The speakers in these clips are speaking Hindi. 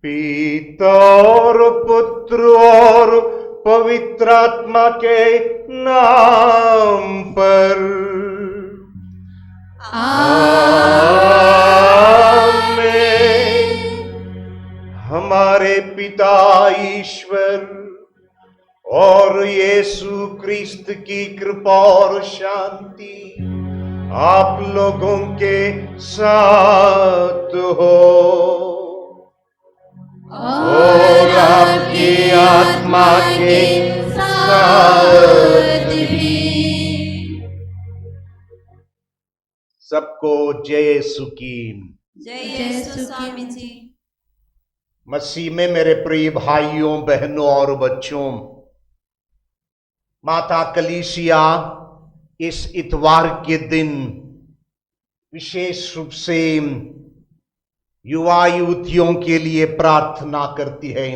पिता और पुत्र और पवित्र आत्मा के नाम पर आमीन। हमारे पिता ईश्वर और यीशु क्रिस्त की कृपा और शांति आप लोगों के साथ हो और आपकी आत्मा के साथ भी। सबको जय यीशु की। जय यीशु स्वामी जी। मसीह में मेरे प्रिय भाइयों, बहनों और बच्चों, माता कलीसिया इस इतवार के दिन विशेष रूप से युवा युवतियों के लिए प्रार्थना करती है।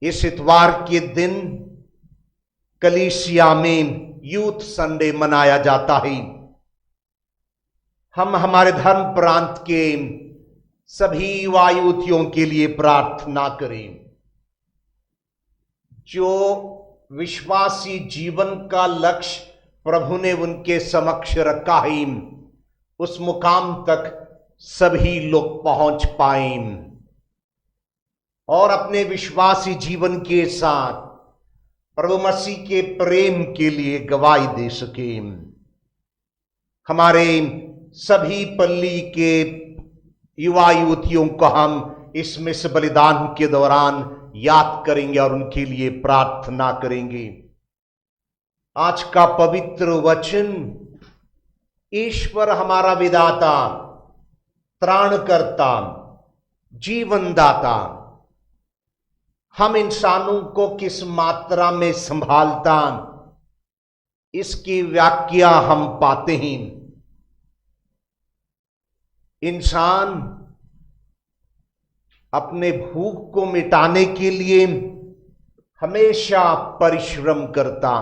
इस इतवार के दिन कलीसिया में यूथ संडे मनाया जाता है। हम हमारे धर्म प्रांत के सभी युवा युवतियों के लिए प्रार्थना करें जो विश्वासी जीवन का लक्ष्य प्रभु ने उनके समक्ष रखा है, उस मुकाम तक सभी लोग पहुंच पाएं और अपने विश्वासी जीवन के साथ प्रभु मसीह के प्रेम के लिए गवाही दे सकें। हमारे सभी पल्ली के युवा युवतियों को हम इस मिस बलिदान के दौरान याद करेंगे और उनके लिए प्रार्थना करेंगे। आज का पवित्र वचन, ईश्वर हमारा विधाता, त्राणकर्ता, जीवनदाता हम इंसानों को किस मात्रा में संभालता, इसकी व्याख्या हम पाते हैं। इंसान अपने भूख को मिटाने के लिए हमेशा परिश्रम करता,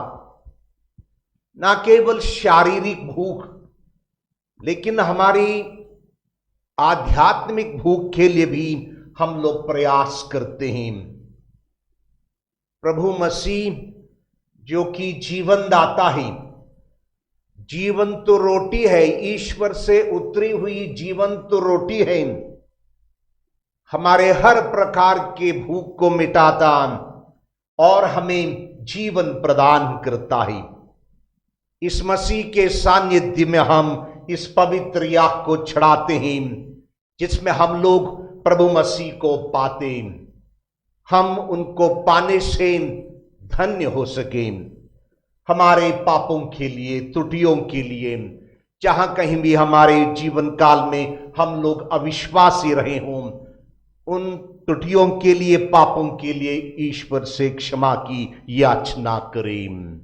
ना केवल शारीरिक भूख लेकिन हमारी आध्यात्मिक भूख के लिए भी हम लोग प्रयास करते हैं। प्रभु मसीह जो कि जीवनदाता है, जीवन तो रोटी है, ईश्वर से उतरी हुई जीवन तो रोटी है, हमारे हर प्रकार के भूख को मिटाता और हमें जीवन प्रदान करता है। इस मसीह के सानिध्य में हम इस पवित्र याग को चढ़ाते हैं जिसमें हम लोग प्रभु मसीह को पाते, हम उनको पाने से धन्य हो सके। हमारे पापों के लिए, त्रुटियों के लिए, जहां कहीं भी हमारे जीवन काल में हम लोग अविश्वासी रहे हों, उन त्रुटियों के लिए, पापों के लिए ईश्वर से क्षमा की याचना करें।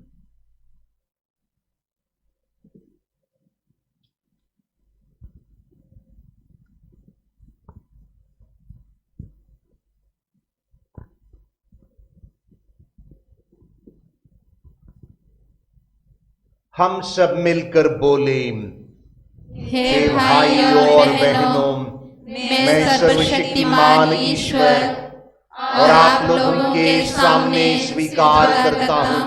हम सब मिलकर बोले, हे भाइयों और बहनों, मैं सर्वशक्तिमान ईश्वर और आप लोगों के सामने स्वीकार करता हूँ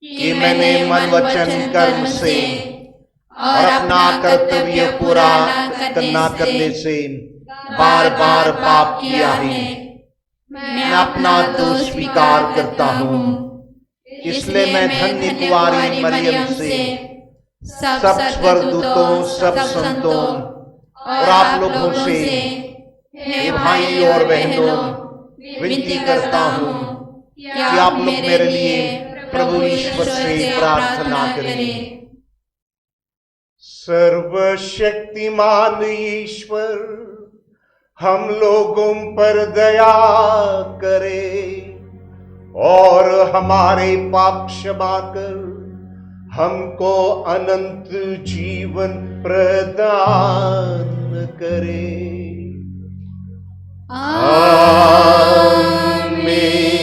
कि मैंने मन, वचन, कर्म से और अपना कर्तव्य पूरा न करने से बार बार पाप किया है। मैं अपना दोष स्वीकार करता हूँ, इसलिए मैं धन्य कुंवारी मरियम से, सब स्वर्गदूतों, सब संतों और आप लोगों से, हे भाई और बहनों, विनती करता हूँ कि आप लोग मेरे लिए प्रभु ईश्वर से प्रार्थना करें। सर्वशक्तिमान ईश्वर हम लोगों पर दया करे और हमारे पाप क्षमा कर हमको अनंत जीवन प्रदान करे। आमीन।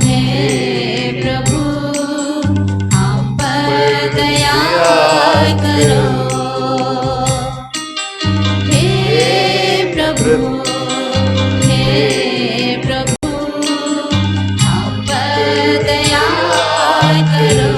हे प्रभु हम पर दया करो। हे प्रभु हम पर दया करो।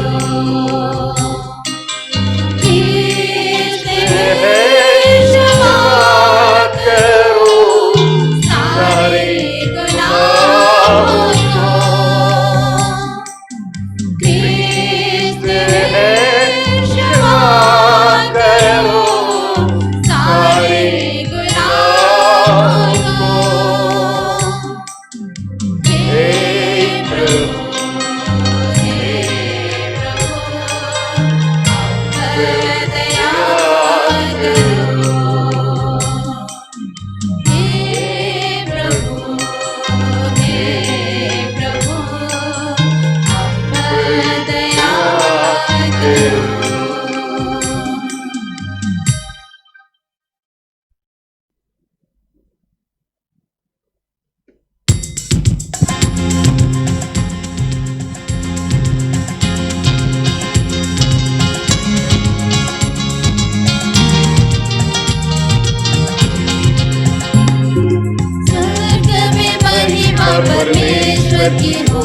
परमेश्वर की हो,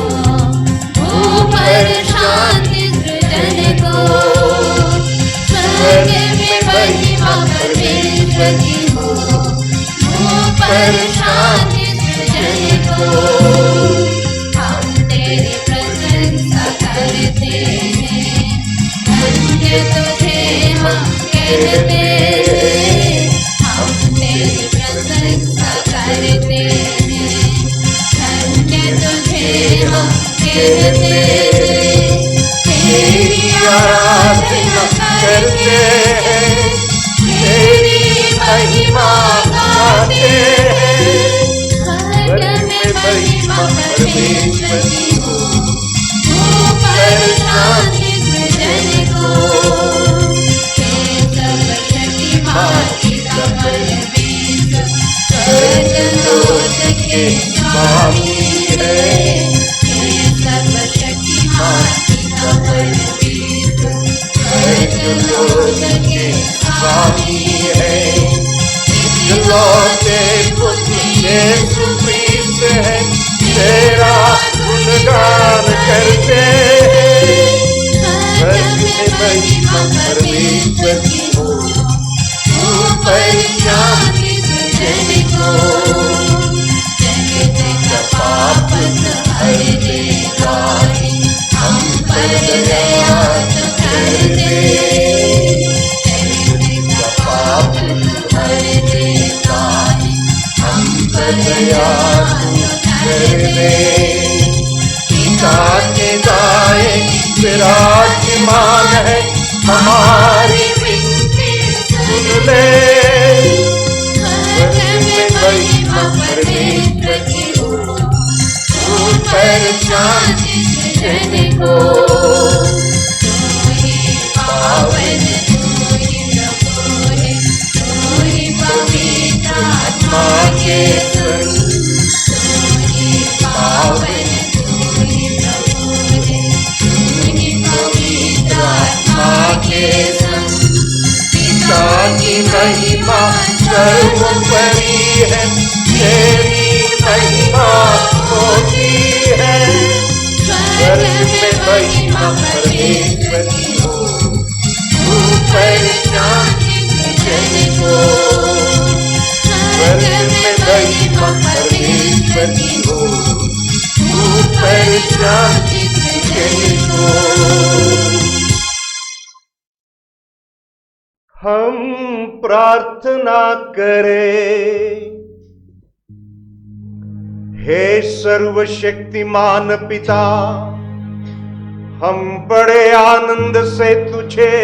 ऊपर शांति सृजन को। स्वर्ग में महिमा परमेश्वर की हो, ऊपर शांति सृजन को। हम तेरी प्रशंसा करते हैं, धन्य तुझे हम कहते हैं। हम तेरी प्रशंसा करते हैं, तुझे हम कहते हैं। तेरी आराधना करते हैं, तेरी महिमा गाते हैं। स्वर्ग में महिमा परमेश्वर की हो, ऊपर शांति सृजन को। हे सर्वशक्तिमान पिता परमेश्वर, स्वर्ग लोक के स्वामी है। हे सर्वशक्तिमान पिता परमेश्वर, स्वर्ग लोक के स्वामी है। इकलौते पुत्र यीशु क्रिस्त है, तेरा गुणगान करते हैं। स्वर्ग में महिमा परमेश्वर की हो, ऊपर शांति सृजन को। पाप हर देवारी, हम पर दया तो कर दे। पाप हर देवारी, हम पर दया तो कर दे। पिता के दाएं विराजमान है, हमारी विनती सुन ले। स्वर्ग में महिमा परमेश्वर की हो, ऊपर शांति सृजन को। तू ही पावन, तू ही प्रभु है, तू ही पवित्र आत्मा के संग। तू ही पावन, तू ही प्रभु है, तू ही पवित्र आत्मा के संग। पिता की महिमा सर्वोपरि है, तेरी महिमा होती है। स्वर्ग में महिमा परमेश्वर की हो, ऊपर शांति सृजन को। स्वर्ग में महिमा परमेश्वर की हो, ऊपर शांति सृजन को। हम प्रार्थना करें। हे सर्वशक्तिमान पिता, हम बड़े आनंद से तुझे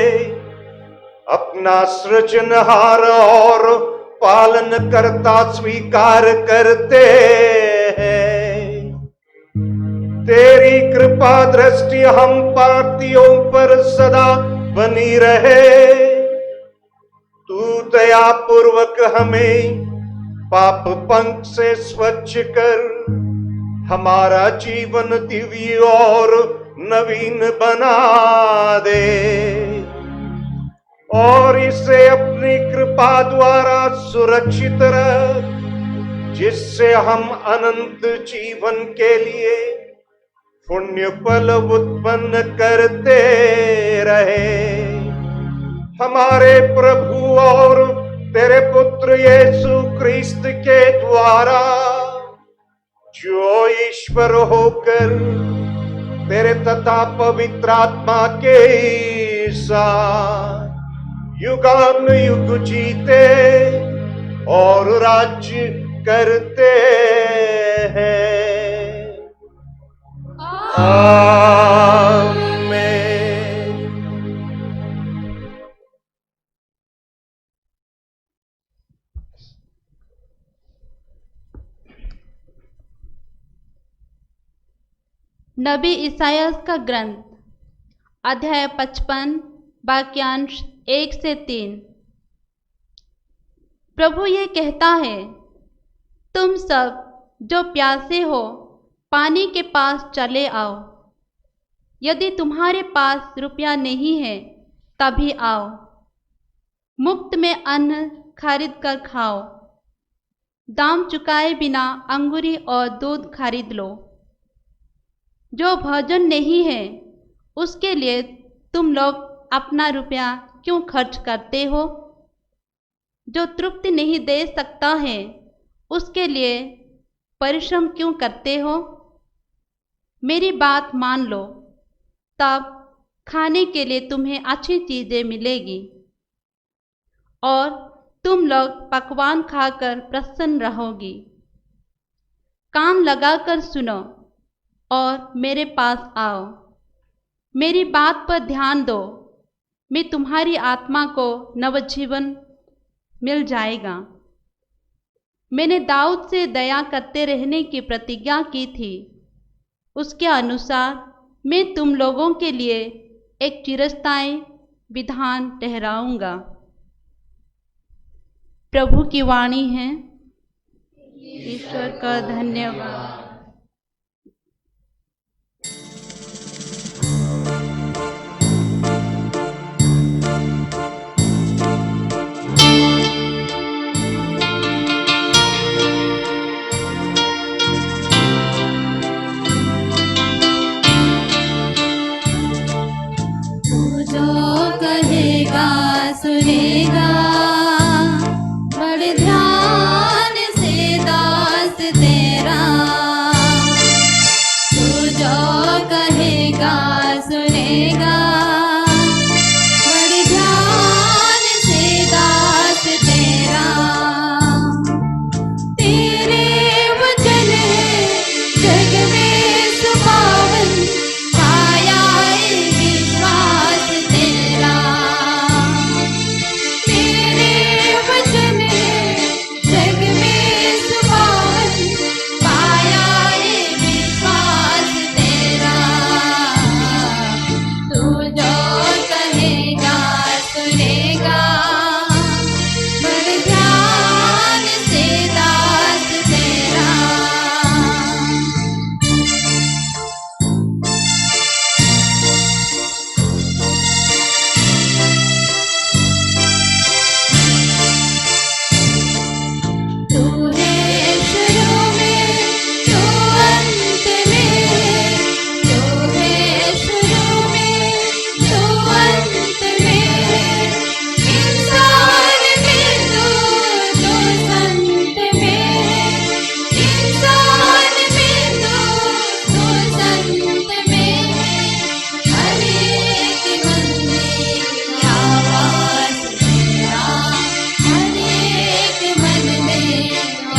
अपना सृजनहार और पालन करता स्वीकार करते हैं। तेरी कृपा दृष्टि हम पापियों पर सदा बनी रहे। तू दया पूर्वक हमें पाप पंख से स्वच्छ कर हमारा जीवन दिव्य और नवीन बना दे और इसे अपनी कृपा द्वारा सुरक्षित रख, जिससे हम अनंत जीवन के लिए पुण्य फल उत्पन्न करते रहे। हमारे प्रभु और तेरे पुत्र यीशु क्रिस्त के द्वारा, जो ईश्वर होकर तेरे तथा पवित्र आत्मा के साथ युगानुयुग जीते और राज्य करते हैं। आमीन। नबी इसायास का ग्रंथ अध्याय 55 वाक्यांश 1 से 3। प्रभु ये कहता है, तुम सब जो प्यासे हो पानी के पास चले आओ। यदि तुम्हारे पास रुपया नहीं है तभी आओ, मुफ्त में अन्न खरीद कर खाओ। दाम चुकाए बिना अंगूरी और दूध खरीद लो। जो भोजन नहीं है उसके लिए तुम लोग अपना रुपया क्यों खर्च करते हो? जो तृप्ति नहीं दे सकता है उसके लिए परिश्रम क्यों करते हो? मेरी बात मान लो, तब खाने के लिए तुम्हें अच्छी चीज़ें मिलेगी और तुम लोग पकवान खाकर प्रसन्न रहोगी। कान लगाकर सुनो और मेरे पास आओ। मेरी बात पर ध्यान दो, मैं तुम्हारी आत्मा को नवजीवन मिल जाएगा। मैंने दाऊद से दया करते रहने की प्रतिज्ञा की थी, उसके अनुसार मैं तुम लोगों के लिए एक चिरस्थायी विधान ठहराऊंगा। प्रभु की वाणी है। ईश्वर का धन्यवाद। सुनेगा बड़े ध्यान से दास तेरा, तू जो कहेगा सुनेगा बड़े ध्यान से दास तेरा। तेरे वचन है जग में सुहावन, पाया है विश्वास तेरा। तेरे वचन है जग में सुहावन, पाया है विश्वास तेरा। तू जो कहेगा सुनेगा बड़े ध्यान से दास तेरा। तू है शुरू में, तू अंत में, तू है शुरू में, तू अंत में। इंसान में तू संत में, इंसान में तू संत में। हर एक मन में आवाज तेरा, हर एक मन में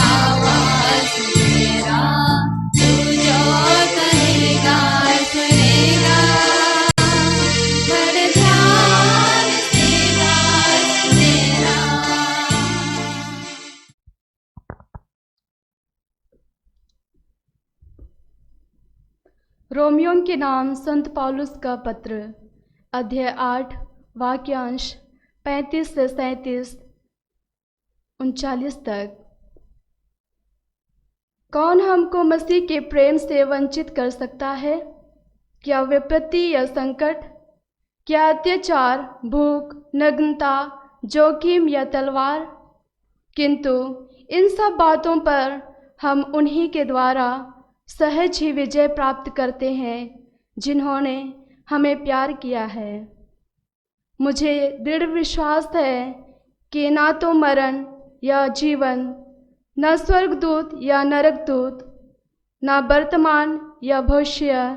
आवाज तेरा। तू जो कहेगा सुनेगा बड़े ध्यान से दास तेरा। रोमियों के नाम संत पौलुस का पत्र अध्याय 8 वाक्यांश 35 से 37 39 तक। कौन हमको मसीह के प्रेम से वंचित कर सकता है? क्या विपत्ति या संकट, क्या अत्याचार, भूख, नग्नता, जोखिम या तलवार? किंतु इन सब बातों पर हम उन्हीं के द्वारा सहज ही विजय प्राप्त करते हैं जिन्होंने हमें प्यार किया है। मुझे दृढ़ विश्वास है कि ना तो मरण या जीवन, न स्वर्गदूत या नरकदूत, न वर्तमान या भविष्य,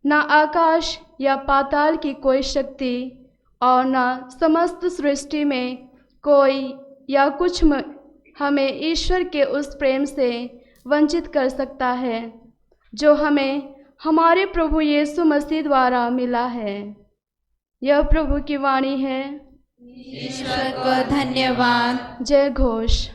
न आकाश या पाताल की कोई शक्ति और न समस्त सृष्टि में कोई या कुछ हमें ईश्वर के उस प्रेम से वंचित कर सकता है जो हमें हमारे प्रभु यीशु मसीह द्वारा मिला है। यह प्रभु की वाणी है। ईश्वर को धन्यवाद। जय घोष।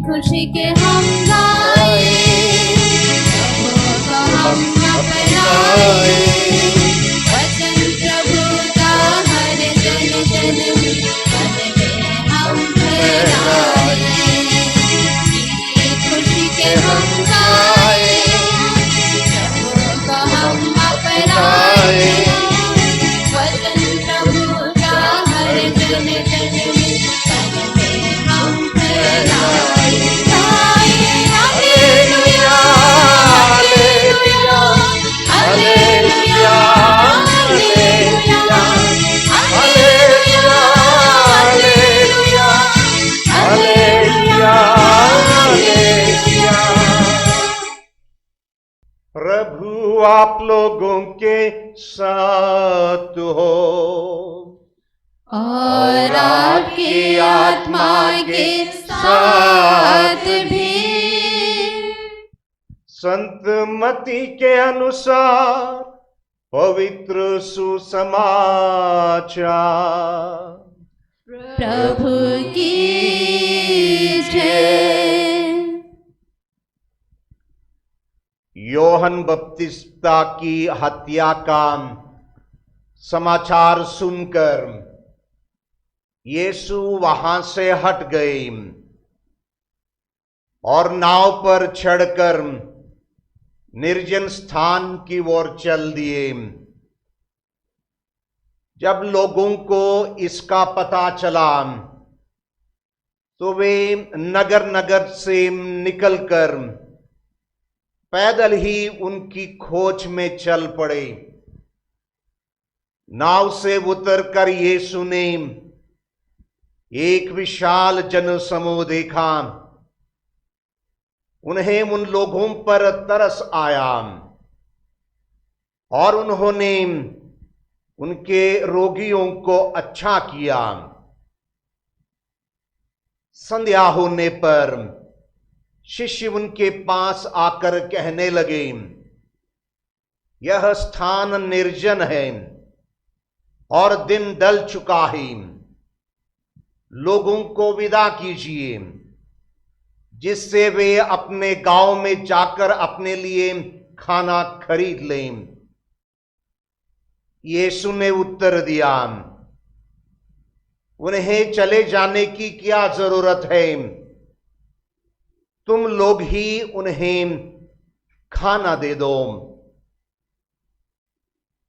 खुशी के हम गाए, प्रभु को हम अपनाए, वचन प्रभु का हर जन जन मन में हम फैलाए। खुशी के हम गाए, प्रभु को हम अपनाए, वचन प्रभु का हर जन जन मन में हम फैलाए। प्रभु आप लोगों के साथ हो और आपकी आत्मा के साथ भी। संत मती के अनुसार पवित्र सुसमाचार। प्रभु की जय। योहन बपतिस्ता की हत्या का समाचार सुनकर यीशु वहां से हट गए और नाव पर चढ़कर निर्जन स्थान की ओर चल दिए। जब लोगों को इसका पता चला तो वे नगर नगर से निकलकर पैदल ही उनकी खोज में चल पड़े। नाव से उतरकर यीशु ने एक विशाल जनसमूह देखा। उन्हें उन लोगों पर तरस आया और उन्होंने उनके रोगियों को अच्छा किया। संध्या होने पर शिष्य उनके पास आकर कहने लगे, यह स्थान निर्जन है और दिन ढल चुका है, लोगों को विदा कीजिए जिससे वे अपने गांव में जाकर अपने लिए खाना खरीद लें। यीशु ने उत्तर दिया, उन्हें चले जाने की क्या जरूरत है, तुम लोग ही उन्हें खाना दे दो।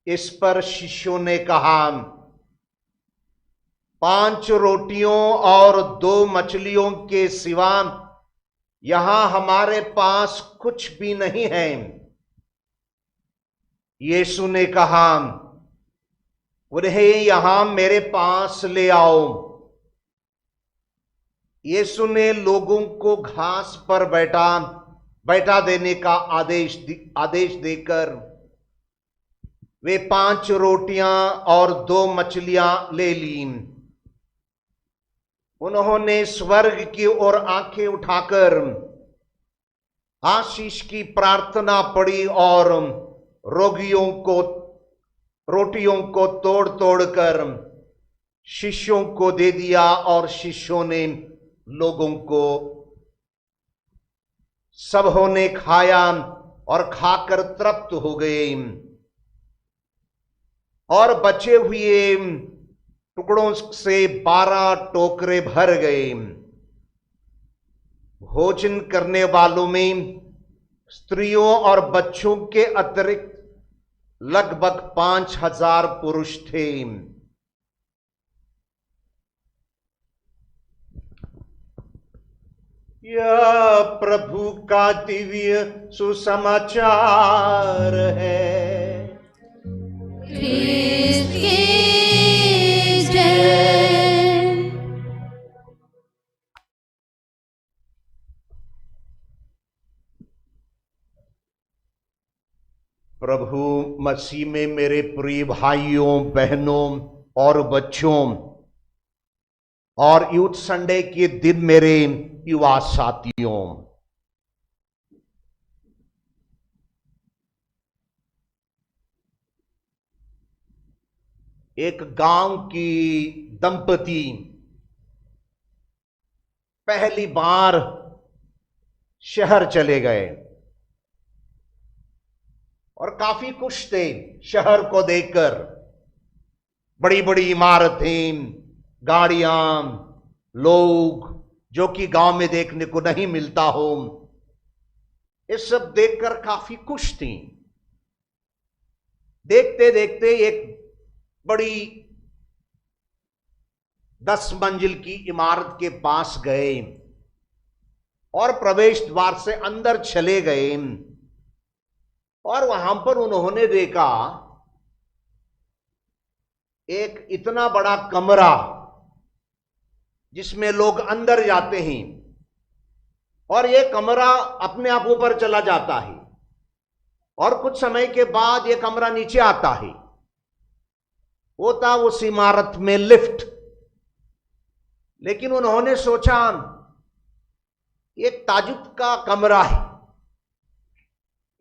इस पर शिष्यों ने कहा, 5 रोटियों और 2 मछलियों के सिवा यहां हमारे पास कुछ भी नहीं है। यीशु ने कहा, उन्हें यहां मेरे पास ले आओ। यीशु ने लोगों को घास पर बैठा देने का आदेश देकर वे 5 रोटियां और 2 मछलियां ले लीं। उन्होंने स्वर्ग की ओर आंखें उठाकर आशीष की प्रार्थना पड़ी और रोटियों को तोड़ तोड़ कर शिष्यों को दे दिया और शिष्यों ने लोगों को सबों ने खाया और खाकर तृप्त हो गए, और बचे हुए टुकड़ों से 12 टोकरे भर गए। भोजन करने वालों में स्त्रियों और बच्चों के अतिरिक्त लगभग 5000 पुरुष थे। यह प्रभु का दिव्य सुसमाचार है। क्रिस्त की जय। प्रभु मसीह में मेरे प्रिय भाइयों, बहनों और बच्चों, और यूथ संडे के दिन मेरे युवा साथियों, एक गांव की दंपति पहली बार शहर चले गए और काफी खुश थे शहर को देखकर। बड़ी बड़ी इमारतें, गाड़ियां, लोग जो कि गांव में देखने को नहीं मिलता हो, ये सब देखकर काफी खुश थी। देखते देखते एक बड़ी 10 मंजिल की इमारत के पास गए और प्रवेश द्वार से अंदर चले गए, और वहां पर उन्होंने देखा एक इतना बड़ा कमरा जिसमें लोग अंदर जाते हैं, और यह कमरा अपने आप ऊपर चला जाता है, और कुछ समय के बाद यह कमरा नीचे आता है। वो था उस इमारत में लिफ्ट। लेकिन उन्होंने सोचा एक ताजुब का कमरा है,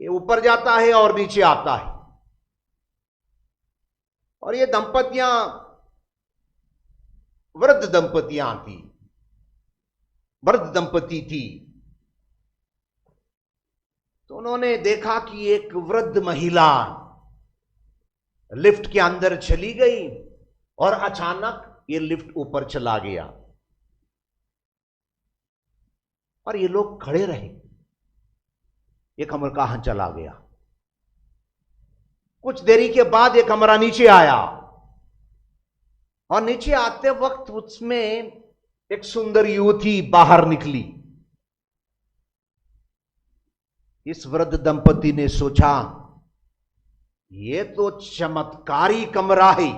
ये ऊपर जाता है और नीचे आता है, और ये दंपतियां वृद्ध दंपतियां थी, वृद्ध दंपति थी। तो उन्होंने देखा कि एक वृद्ध महिला लिफ्ट के अंदर चली गई और अचानक ये लिफ्ट ऊपर चला गया, और ये लोग खड़े रहे, ये कमरा कहां चला गया। कुछ देरी के बाद ये कमरा नीचे आया, और नीचे आते वक्त उसमें एक सुंदर युवती बाहर निकली। इस वृद्ध दंपति ने सोचा ये तो चमत्कारी कमरा है,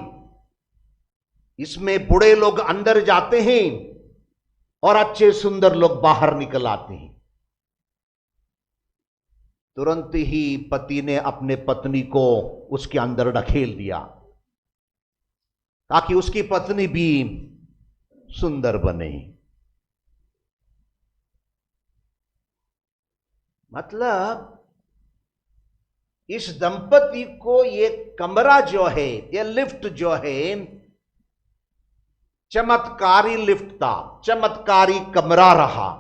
इसमें बूढ़े लोग अंदर जाते हैं और अच्छे सुंदर लोग बाहर निकल आते हैं। तुरंत ही पति ने अपने पत्नी को उसके अंदर ढकेल दिया ताकि उसकी पत्नी भी सुंदर बने। मतलब इस दंपति को ये कमरा जो है, ये लिफ्ट जो है, चमत्कारी लिफ्ट था, चमत्कारी कमरा रहा।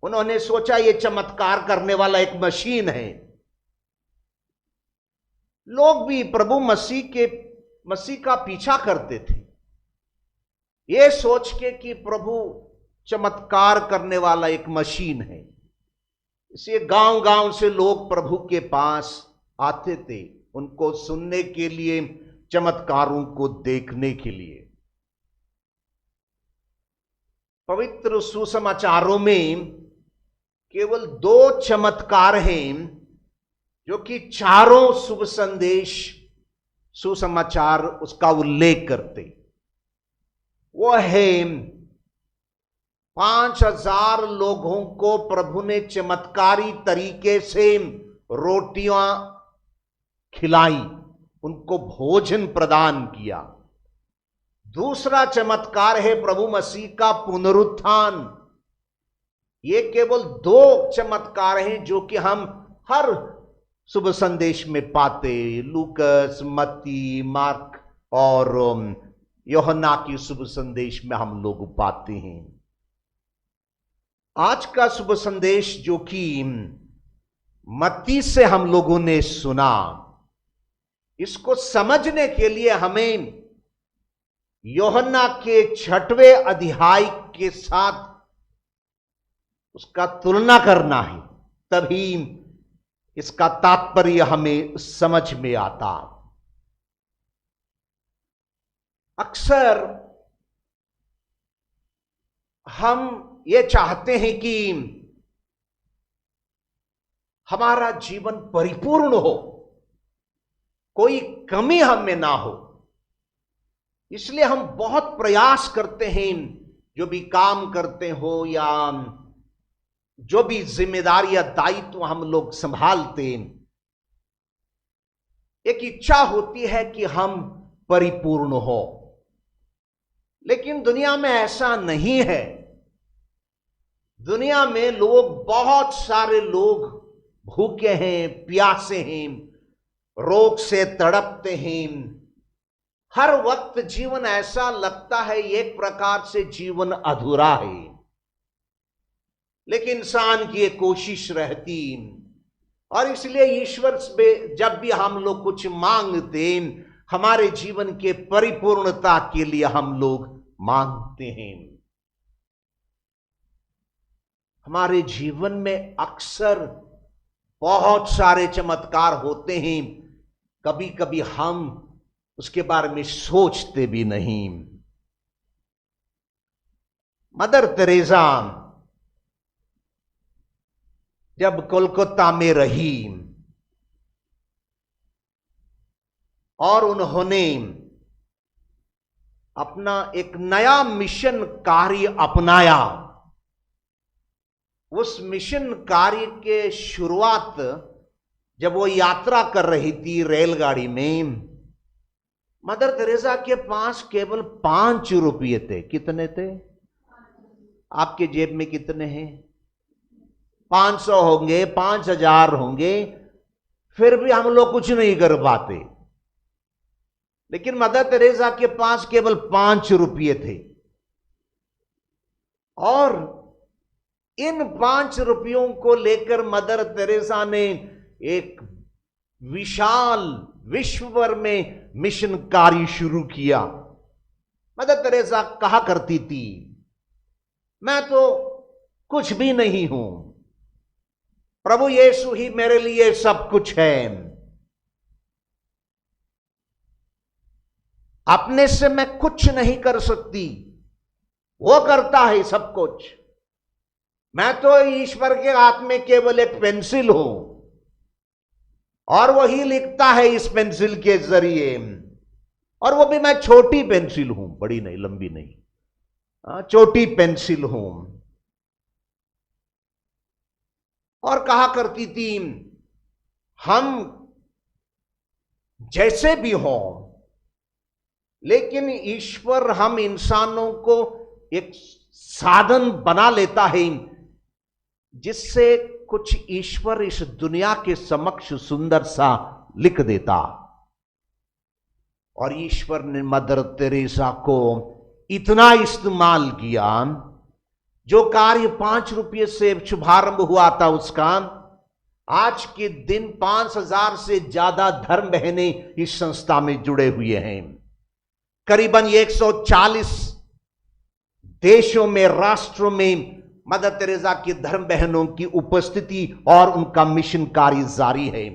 उन्होंने सोचा ये चमत्कार करने वाला एक मशीन है। लोग भी प्रभु मसीह का पीछा करते थे, ये सोच के कि प्रभु चमत्कार करने वाला एक मशीन है। इसलिए गांव गांव से लोग प्रभु के पास आते थे, उनको सुनने के लिए, चमत्कारों को देखने के लिए। पवित्र सुसमाचारों में केवल 2 चमत्कार हैं जो कि चारों शुभ संदेश सुसमाचार उसका उल्लेख करते। वो है 5000 लोगों को प्रभु ने चमत्कारी तरीके से रोटियां खिलाई, उनको भोजन प्रदान किया। दूसरा चमत्कार है प्रभु मसीह का पुनरुत्थान। ये केवल 2 चमत्कार हैं जो कि हम हर शुभ संदेश में पाते। लूकस, मत्ती, मार्क और यूहन्ना की शुभ संदेश में हम लोग पाते हैं। आज का शुभ संदेश जो कि मत्ती से हम लोगों ने सुना, इसको समझने के लिए हमें यूहन्ना के 6वें अध्याय के साथ उसका तुलना करना है, तभी इसका तात्पर्य हमें समझ में आता। अक्सर हम ये चाहते हैं कि हमारा जीवन परिपूर्ण हो, कोई कमी हम में ना हो, इसलिए हम बहुत प्रयास करते हैं। जो भी काम करते हो या जो भी जिम्मेदारियां दायित्व हम लोग संभालते हैं, एक इच्छा होती है कि हम परिपूर्ण हो। लेकिन दुनिया में ऐसा नहीं है। दुनिया में लोग, बहुत सारे लोग भूखे हैं, प्यासे हैं, रोग से तड़पते हैं। हर वक्त जीवन ऐसा लगता है एक प्रकार से जीवन अधूरा है। लेकिन इंसान की एक कोशिश रहती, और इसलिए ईश्वर से जब भी हम लोग कुछ मांगते, हमारे जीवन के परिपूर्णता के लिए हम लोग मांगते हैं। हमारे जीवन में अक्सर बहुत सारे चमत्कार होते हैं, कभी कभी हम उसके बारे में सोचते भी नहीं। मदर तेरेसा जब कोलकाता में रही और उन्होंने अपना एक नया मिशन कार्य अपनाया, उस मिशन कार्य के शुरुआत जब वो यात्रा कर रही थी रेलगाड़ी में, मदर तेरेसा के पास केवल 5 रुपये थे। कितने थे? आपके जेब में कितने हैं? 500 होंगे, 5000 होंगे, फिर भी हम लोग कुछ नहीं कर पाते। लेकिन मदर तेरेसा के पास केवल 5 रुपये थे, और इन 5 रुपयों को लेकर मदर तेरेसा ने एक विशाल विश्व भर में मिशन कार्य शुरू किया। मदर तेरेसा कहा करती थी, मैं तो कुछ भी नहीं हूं, प्रभु यीशु ही मेरे लिए सब कुछ है। अपने से मैं कुछ नहीं कर सकती, वो करता है सब कुछ। मैं तो ईश्वर के हाथ में केवल एक पेंसिल हूं, और वही लिखता है इस पेंसिल के जरिए, और वो भी मैं छोटी पेंसिल हूं, बड़ी नहीं, लंबी नहीं, छोटी पेंसिल हूं। और कहा करती थी, हम जैसे भी हों, लेकिन ईश्वर हम इंसानों को एक साधन बना लेता है, जिससे कुछ ईश्वर इस दुनिया के समक्ष सुंदर सा लिख देता। और ईश्वर ने मदर तेरेसा को इतना इस्तेमाल किया, जो कार्य 5 रुपये से शुभारंभ हुआ था, उसका आज के दिन 5000 से ज्यादा धर्म बहनें इस संस्था में जुड़े हुए हैं। करीबन 140 देशों में, राष्ट्रों में मदर तेरेसा की धर्म बहनों की उपस्थिति और उनका मिशन कार्य जारी है।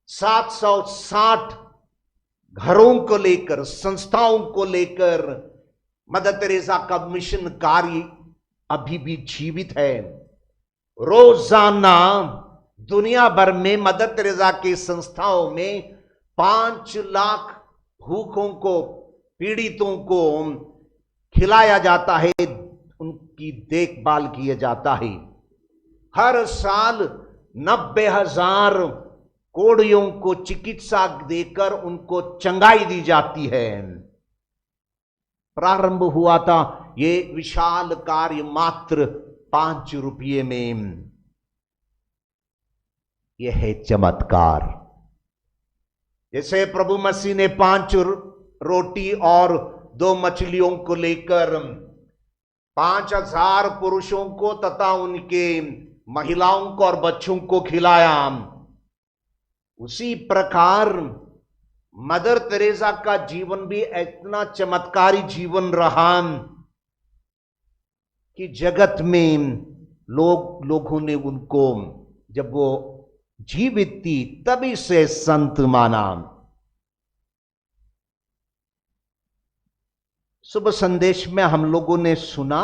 760 घरों को लेकर, संस्थाओं को लेकर मदर तेरेसा का मिशन कार्य अभी भी जीवित है। रोजाना दुनिया भर में मदर तेरेसा की संस्थाओं में 5 लाख भूखों को, पीड़ितों को खिलाया जाता है, उनकी देखभाल किया जाता है। हर साल 90,000 कोढ़ियों को चिकित्सा देकर उनको चंगाई दी जाती है। प्रारंभ हुआ था ये विशाल कार्य मात्र 5 रुपये में। यह है चमत्कार। जैसे प्रभु मसीह ने 5 रोटी और 2 मछलियों को लेकर 5,000 पुरुषों को तथा उनके महिलाओं को और बच्चों को खिलाया। उसी प्रकार मदर तेरेसा का जीवन भी इतना चमत्कारी जीवन रहा कि जगत में लोगों ने उनको, जब वो जीवित थी तभी से संत माना। शुभ संदेश में हम लोगों ने सुना,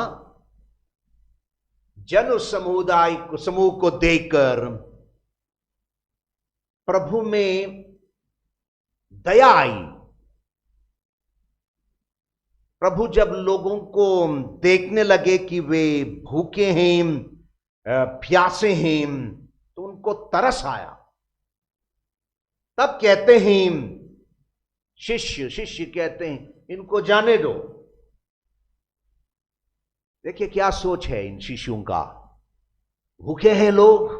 जन समूह को देखकर प्रभु में दया आई। प्रभु जब लोगों को देखने लगे कि वे भूखे हैं, प्यासे हैं, तो उनको तरस आया। तब कहते हैं शिष्य कहते हैं, इनको जाने दो। देखिए क्या सोच है इन शिष्यों का। भूखे हैं लोग,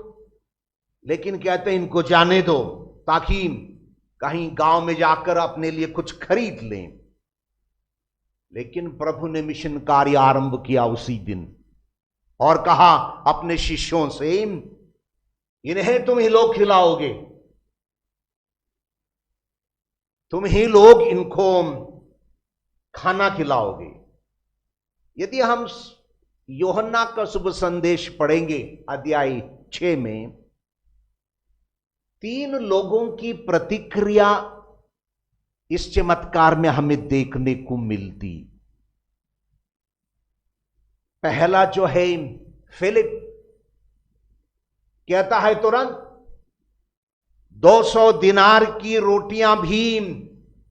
लेकिन कहते हैं इनको जाने दो ताकि कहीं गांव में जाकर अपने लिए कुछ खरीद लें। लेकिन प्रभु ने मिशन कार्य आरंभ किया उसी दिन और कहा अपने शिष्यों से, इन्हें तुम ही लोग खिलाओगे, तुम ही लोग इनको खाना खिलाओगे। यदि हम यूहन्ना का शुभ संदेश पढ़ेंगे अध्याय 6 में, 3 लोगों की प्रतिक्रिया इस चमत्कार में हमें देखने को मिलती। पहला जो है फिलिप, कहता है तुरंत 200 दिनार की रोटियां भी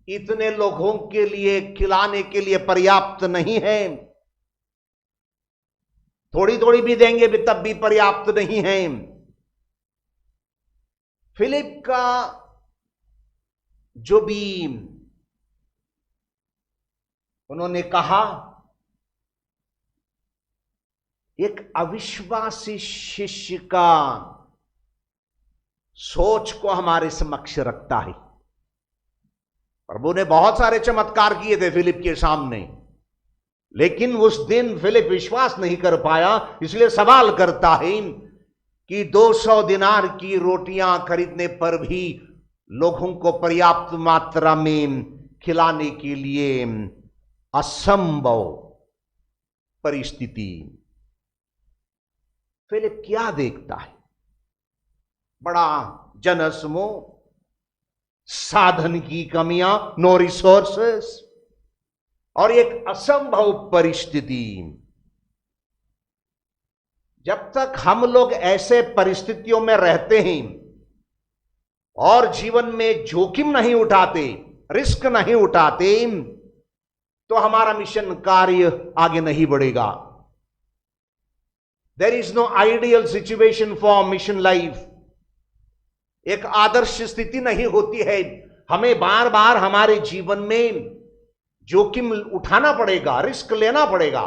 इतने लोगों के लिए खिलाने के लिए पर्याप्त नहीं है, थोड़ी थोड़ी भी देंगे भी तब भी पर्याप्त नहीं है। फिलिप का जो भी उन्होंने कहा, एक अविश्वासी शिष्य का सोच को हमारे समक्ष रखता है। प्रभु ने बहुत सारे चमत्कार किए थे फिलिप के सामने, लेकिन उस दिन फिलिप विश्वास नहीं कर पाया। इसलिए सवाल करता है कि 200 दिनार की रोटियां खरीदने पर भी लोगों को पर्याप्त मात्रा में खिलाने के लिए असंभव परिस्थिति। फिलिप क्या देखता है? बड़ा जनसमूह, साधन की कमियां, नो रिसोर्सेस, और एक असंभव परिस्थिति। जब तक हम लोग ऐसे परिस्थितियों में रहते हैं और जीवन में जोखिम नहीं उठाते, रिस्क नहीं उठाते, तो हमारा मिशन कार्य आगे नहीं बढ़ेगा। There is no ideal situation for mission life. एक आदर्श स्थिति नहीं होती है। हमें बार बार हमारे जीवन में जोखिम उठाना पड़ेगा, रिस्क लेना पड़ेगा।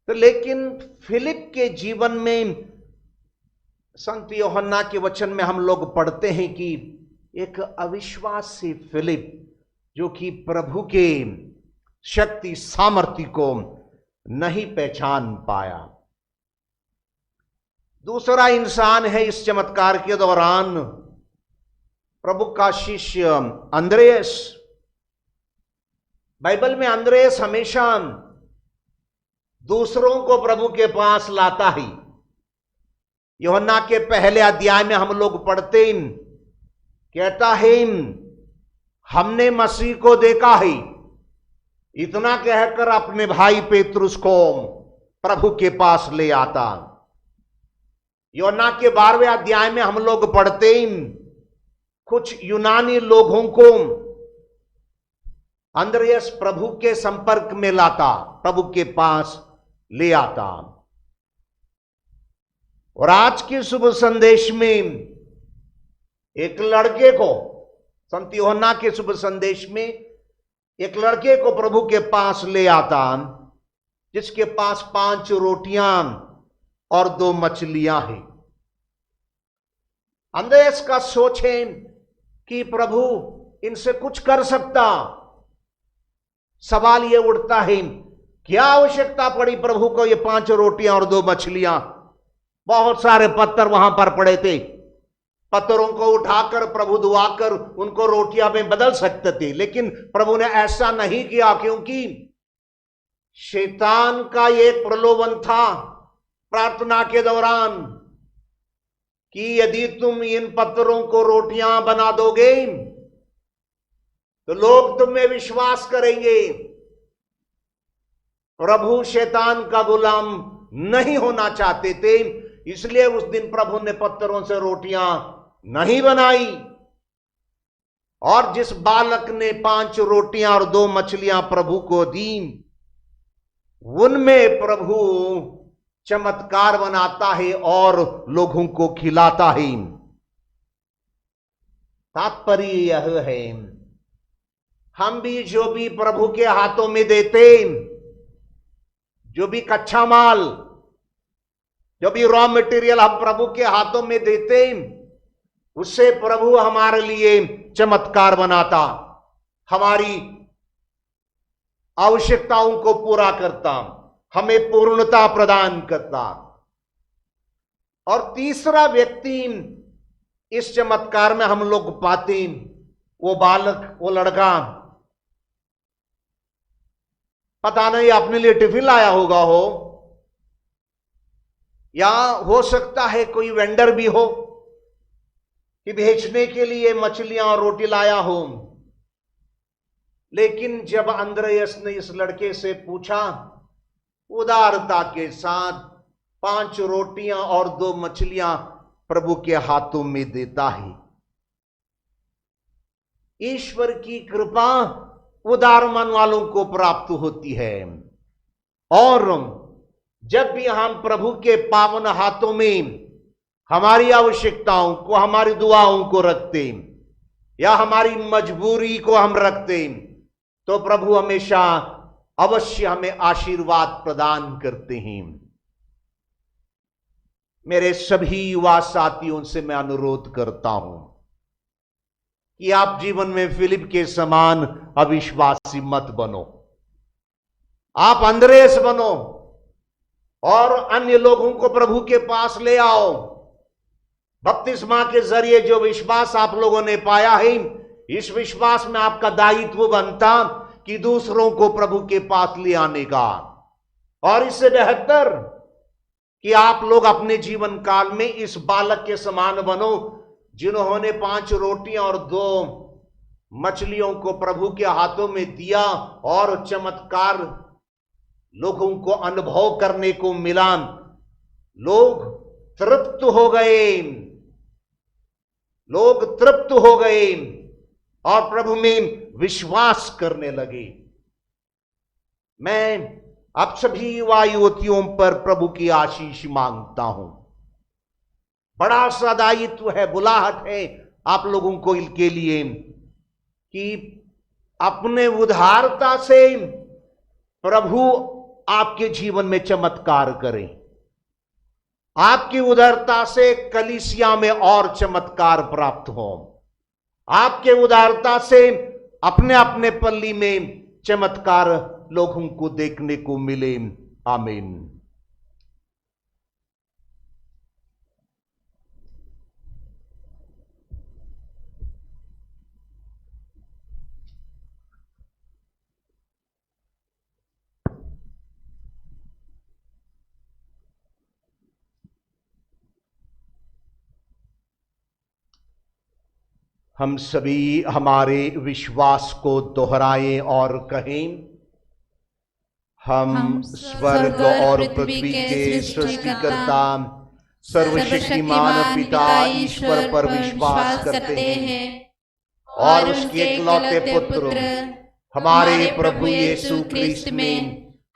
तो लेकिन फिलिप के जीवन में, संत यूहन्ना के वचन में हम लोग पढ़ते हैं कि एक अविश्वासी फिलिप, जो कि प्रभु के शक्ति सामर्थ्य को नहीं पहचान पाया। दूसरा इंसान है इस चमत्कार के दौरान प्रभु का शिष्य अंद्रेस। बाइबल में अंद्रेस हमेशा दूसरों को प्रभु के पास लाता है। यूहन्ना के पहले अध्याय में हम लोग पढ़ते हैं, कहता है हमने मसीह को देखा है। इतना कहकर अपने भाई पेतरुस को प्रभु के पास ले आता। यूहन्ना के 12वें अध्याय में हम लोग पढ़ते हैं, कुछ यूनानी लोगों को अंद्रेस प्रभु के संपर्क में लाता, प्रभु के पास ले आता। और आज के शुभ संदेश में एक लड़के को, संत यूहन्ना के शुभ संदेश में एक लड़के को प्रभु के पास ले आता, जिसके पास 5 रोटियां और 2 मछलियां हैं। अंद्रेस का सोच है कि प्रभु इनसे कुछ कर सकता। सवाल ये उठता है, क्या आवश्यकता पड़ी प्रभु को ये 5 रोटियां और 2 मछलियां? बहुत सारे पत्थर वहां पर पड़े थे। पत्थरों को उठाकर प्रभु दुआकर उनको रोटियां में बदल सकते थे, लेकिन प्रभु ने ऐसा नहीं किया, क्योंकि शैतान का एक प्रलोभन था प्रार्थना के दौरान कि यदि तुम इन पत्थरों को रोटियां बना दोगे तो लोग तुम में विश्वास करेंगे। प्रभु शैतान का गुलाम नहीं होना चाहते थे, इसलिए उस दिन प्रभु ने पत्थरों से रोटियां नहीं बनाई। और जिस बालक ने 5 रोटियां और 2 मछलियां प्रभु को दी, उनमें प्रभु चमत्कार बनाता है और लोगों को खिलाता है। तात्पर्य यह है, हम भी जो भी प्रभु के हाथों में देते, जो भी कच्चा माल, जो भी रॉ मटेरियल हम प्रभु के हाथों में देते, उससे प्रभु हमारे लिए चमत्कार बनाता, हमारी आवश्यकताओं को पूरा करता, हमें पूर्णता प्रदान करता। और तीसरा व्यक्ति इस चमत्कार में हम लोग पाते, वो बालक, वो लड़का, पता नहीं अपने लिए टिफिन लाया होगा हो, या हो सकता है कोई वेंडर भी हो कि बेचने के लिए मछलियां और रोटी लाया हो। लेकिन जब अंद्रयस ने इस लड़के से पूछा, उदारता के साथ 5 रोटियां और 2 मछलियां प्रभु के हाथों में देता है। ईश्वर की कृपा उदार मन वालों को प्राप्त होती है। और जब भी हम प्रभु के पावन हाथों में हमारी आवश्यकताओं को, हमारी दुआओं को रखते, या हमारी मजबूरी को हम रखते, तो प्रभु हमेशा अवश्य हमें आशीर्वाद प्रदान करते हैं। मेरे सभी युवा साथियों से मैं अनुरोध करता हूं कि आप जीवन में फिलिप के समान अविश्वासी मत बनो। आप अंद्रेस बनो और अन्य लोगों को प्रभु के पास ले आओ। बपतिस्मा के जरिए जो विश्वास आप लोगों ने पाया है, इस विश्वास में आपका दायित्व बनता कि दूसरों को प्रभु के पास ले आने का। और इससे बेहतर कि आप लोग अपने जीवन काल में इस बालक के समान बनो, जिन्होंने 5 रोटियां और 2 मछलियों को प्रभु के हाथों में दिया और चमत्कार लोगों को अनुभव करने को मिला। लोग तृप्त हो गए, लोग तृप्त हो गए और प्रभु में विश्वास करने लगे। मैं अब सभी युवा युवतियों पर प्रभु की आशीष मांगता हूं। बड़ा सा दायित्व है, बुलाहट है आप लोगों को के लिए कि अपने उदारता से प्रभु आपके जीवन में चमत्कार करें। आपकी उदारता से कलीसिया में और चमत्कार प्राप्त हो। आपके उदारता से अपने अपने पल्ली में चमत्कार लोगों को देखने को मिले। आमीन। हम सभी हमारे विश्वास को दोहराएं और कहें, हम स्वर्ग और पृथ्वी के सृष्टिकर्ता सर्वशक्तिमान पिता ईश्वर पर विश्वास करते हैं और उसके इकलौते पुत्र हमारे प्रभु यीशु क्रिस्त में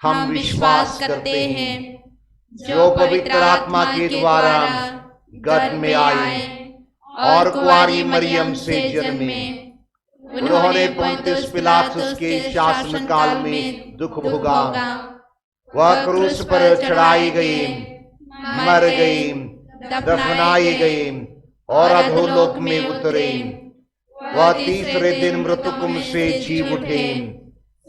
हम विश्वास करते हैं, जो पवित्र आत्मा के द्वारा गर्भ में आए और कुंवारी मरियम से जन्मे। उन्होंने पुन्तियुस पिलातुस के शासन काल में दुख भोगा, वह क्रूस पर चढ़ाई गई, मर गई, दफनाए गए और अधोलोक में उतरे। वह तीसरे दिन मृतकों से जी उठे,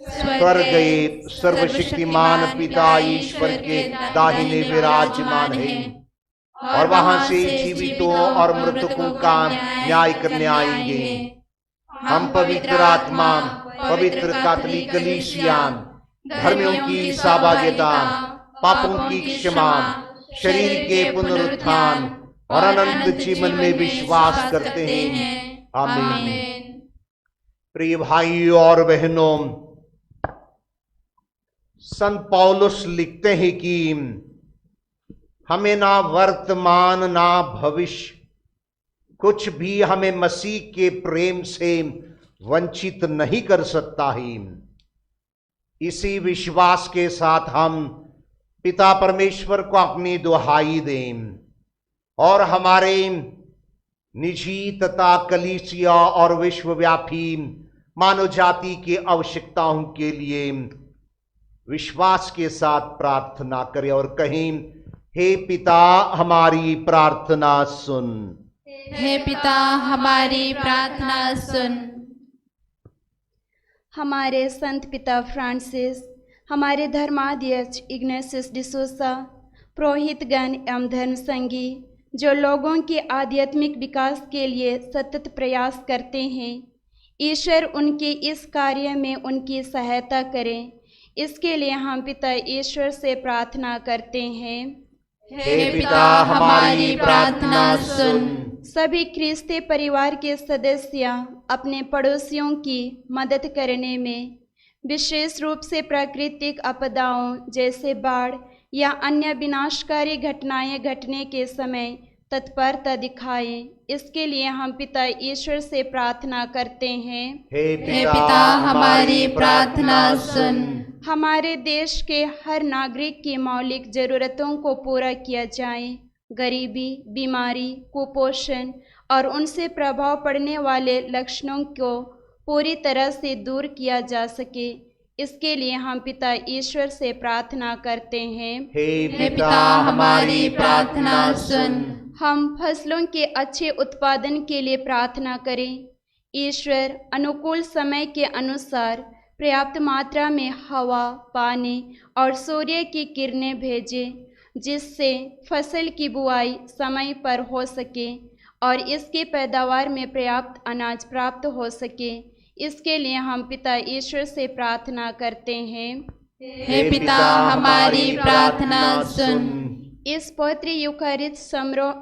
स्वर्ग गए, सर्वशक्तिमान पिता ईश्वर के दाहिने विराजमान है और वहां से जीवितों और मृतकों का न्याय करने आएंगे। हम पवित्र आत्मा, पवित्र कैथोलिक कलीसिया, धर्मियों की सहभागिता, पापों की क्षमा, शरीर के पुनरुत्थान और अनंत जीवन में विश्वास करते हैं। आमीन। प्रिय भाइयों और बहनों, संत पौलुस लिखते हैं कि हमें ना वर्तमान ना भविष्य कुछ भी हमें मसीह के प्रेम से वंचित नहीं कर सकता है। इसी विश्वास के साथ हम पिता परमेश्वर को अपनी दुहाई दें और हमारे निजी तथा कलीसिया और विश्वव्यापी मानव जाति की आवश्यकताओं के लिए विश्वास के साथ प्रार्थना करें और कहें, हे पिता हमारी प्रार्थना सुन। हे पिता हमारी प्रार्थना सुन। हमारे संत पिता फ्रांसिस, हमारे धर्माध्यक्ष इग्नासियस डिसूजा, पुरोहितगण एवं धर्म संगी जो लोगों के आध्यात्मिक विकास के लिए सतत प्रयास करते हैं, ईश्वर उनके इस कार्य में उनकी सहायता करें। इसके लिए हम पिता ईश्वर से प्रार्थना करते हैं। हे पिता हमारी प्रार्थना सुन। सभी ख्रिस्ती परिवार के सदस्य अपने पड़ोसियों की मदद करने में, विशेष रूप से प्राकृतिक आपदाओं जैसे बाढ़ या अन्य विनाशकारी घटनाएं घटने के समय तत्परता दिखाएं। इसके लिए हम पिता ईश्वर से प्रार्थना करते हैं। हे पिता हमारी प्रार्थना सुन। हमारे देश के हर नागरिक की मौलिक ज़रूरतों को पूरा किया जाए। गरीबी, बीमारी, कुपोषण और उनसे प्रभाव पड़ने वाले लक्षणों को पूरी तरह से दूर किया जा सके, इसके लिए हम पिता ईश्वर से प्रार्थना करते हैं। हे पिता हमारी प्रार्थना सुन। हम फसलों के अच्छे उत्पादन के लिए प्रार्थना करें। ईश्वर अनुकूल समय के अनुसार पर्याप्त मात्रा में हवा, पानी और सूर्य की किरणें भेजे, जिससे फसल की बुआई समय पर हो सके और इसके पैदावार में पर्याप्त अनाज प्राप्त हो सके। इसके लिए हम पिता ईश्वर से प्रार्थना करते हैं। हे पिता हमारी प्रार्थना सुन। इस पवित्र यूखारिस्ट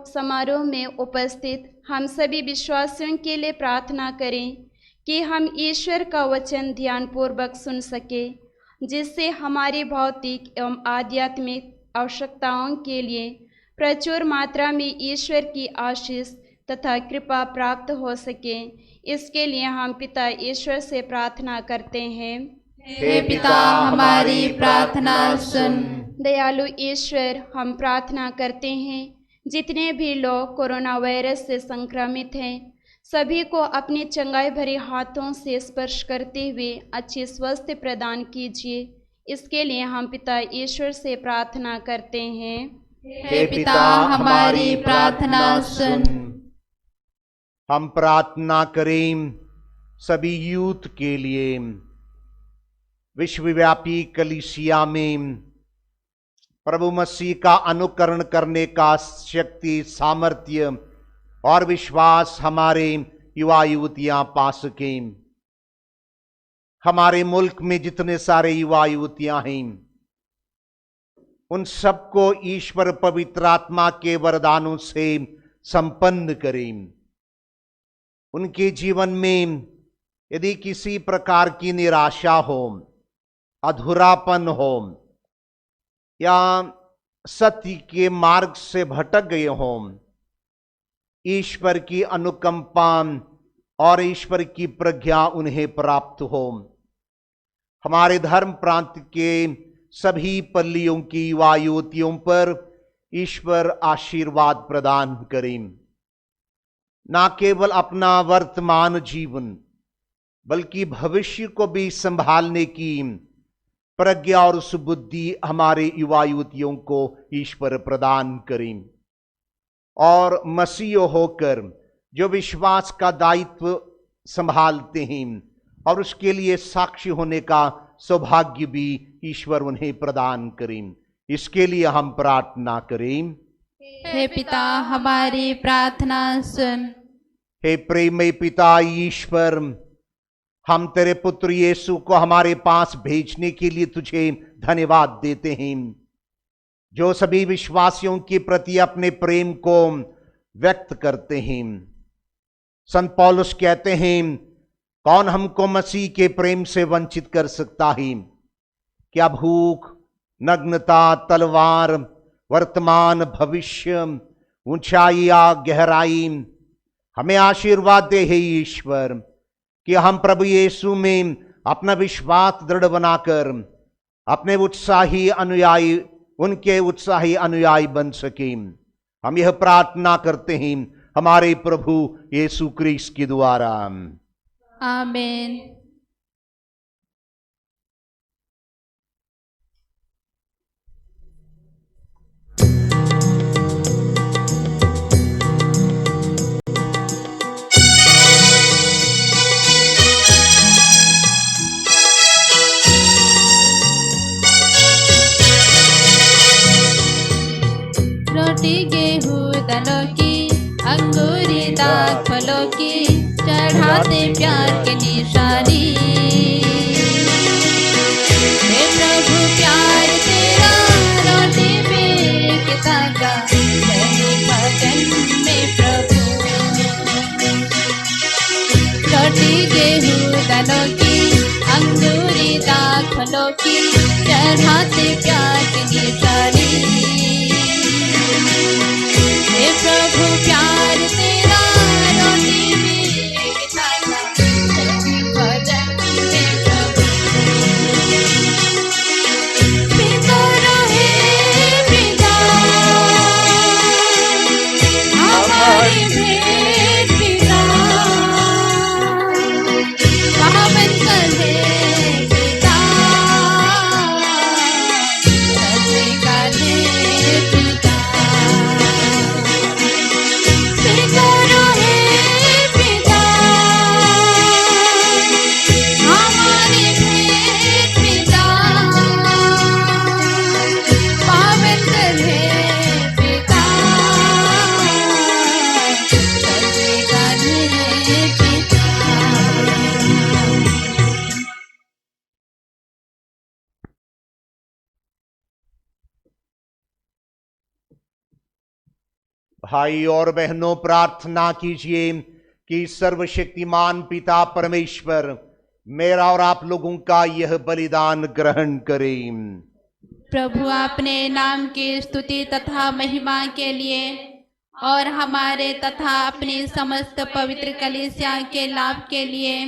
समारोह में उपस्थित हम सभी विश्वासियों के लिए प्रार्थना करें कि हम ईश्वर का वचन ध्यानपूर्वक सुन सके, जिससे हमारी भौतिक एवं आध्यात्मिक आवश्यकताओं के लिए प्रचुर मात्रा में ईश्वर की आशीष तथा कृपा प्राप्त हो सके। इसके लिए हम पिता ईश्वर से प्रार्थना करते हैं। हे पिता हमारी प्रार्थना सुन। दयालु ईश्वर, हम प्रार्थना करते हैं जितने भी लोग कोरोना वायरस से संक्रमित हैं, सभी को अपने चंगाई भरे हाथों से स्पर्श करते हुए अच्छी स्वास्थ्य प्रदान कीजिए। इसके लिए हम पिता ईश्वर से प्रार्थना करते हैं। हे पिता हमारी प्रार्थना सुन। हम प्रार्थना करें सभी यूथ के लिए। विश्वव्यापी कलीसिया में प्रभु मसीह का अनुकरण करने का शक्ति, सामर्थ्य और विश्वास हमारे युवा युवतियां पा सकें। हमारे मुल्क में जितने सारे युवा युवतियां हैं, उन सबको ईश्वर पवित्र आत्मा के वरदानों से संपन्न करें। उनके जीवन में यदि किसी प्रकार की निराशा हो, अधूरापन हो या सत्य के मार्ग से भटक गए हों, ईश्वर की अनुकंपा और ईश्वर की प्रज्ञा उन्हें प्राप्त हो। हमारे धर्म प्रांत के सभी पल्लियों की युवा युवतियों पर ईश्वर आशीर्वाद प्रदान करें। न केवल अपना वर्तमान जीवन बल्कि भविष्य को भी संभालने की प्रज्ञा और सुबुद्धि हमारे युवा युवतियों को ईश्वर प्रदान करें और मसीह होकर जो विश्वास का दायित्व संभालते हैं और उसके लिए साक्षी होने का सौभाग्य भी ईश्वर उन्हें प्रदान करें। इसके लिए हम प्रार्थना करें। हे पिता हमारी प्रार्थना सुन। हे प्रेमय पिता ईश्वर, हम तेरे पुत्र यीशु को हमारे पास भेजने के लिए तुझे धन्यवाद देते हैं, जो सभी विश्वासियों के प्रति अपने प्रेम को व्यक्त करते हैं। संत पौलुस कहते हैं, कौन हमको मसीह के प्रेम से वंचित कर सकता है? क्या भूख, नग्नता, तलवार, वर्तमान, भविष्य, ऊंचाई या गहराई? हमें आशीर्वाद दे हे ईश्वर कि हम प्रभु यीशु में अपना विश्वास दृढ़ बनाकर अपने उत्साही अनुयायी, उनके उत्साही अनुयायी बन सकें। हम यह प्रार्थना करते हैं हमारे प्रभु यीशु क्रिस्त के द्वारा। आमीन। रोटी गेहूं दलों की, अंगूरी दाग फलों की, चढ़ाते प्यार की निशानी। हे प्रभु प्यार तेरा रोटी में कितना का भजन में प्रभु। रोटी गेहूं दलों की, अंगूरी दाग फलों की, चढ़ाते प्यार की निशानी। हे प्रभु प्यार तेरा रोटी में कितना भजन में प्रभु। पिता रहे पिता हमारी भेंट पिता, पावन करे पिता, सजे करे पिता। भाई और बहनों, प्रार्थना कीजिए कि सर्वशक्तिमान पिता परमेश्वर मेरा और आप लोगों का यह बलिदान ग्रहण करें। प्रभु अपने नाम की स्तुति तथा महिमा के लिए और हमारे तथा अपनी समस्त पवित्र कलीसिया के लाभ के लिए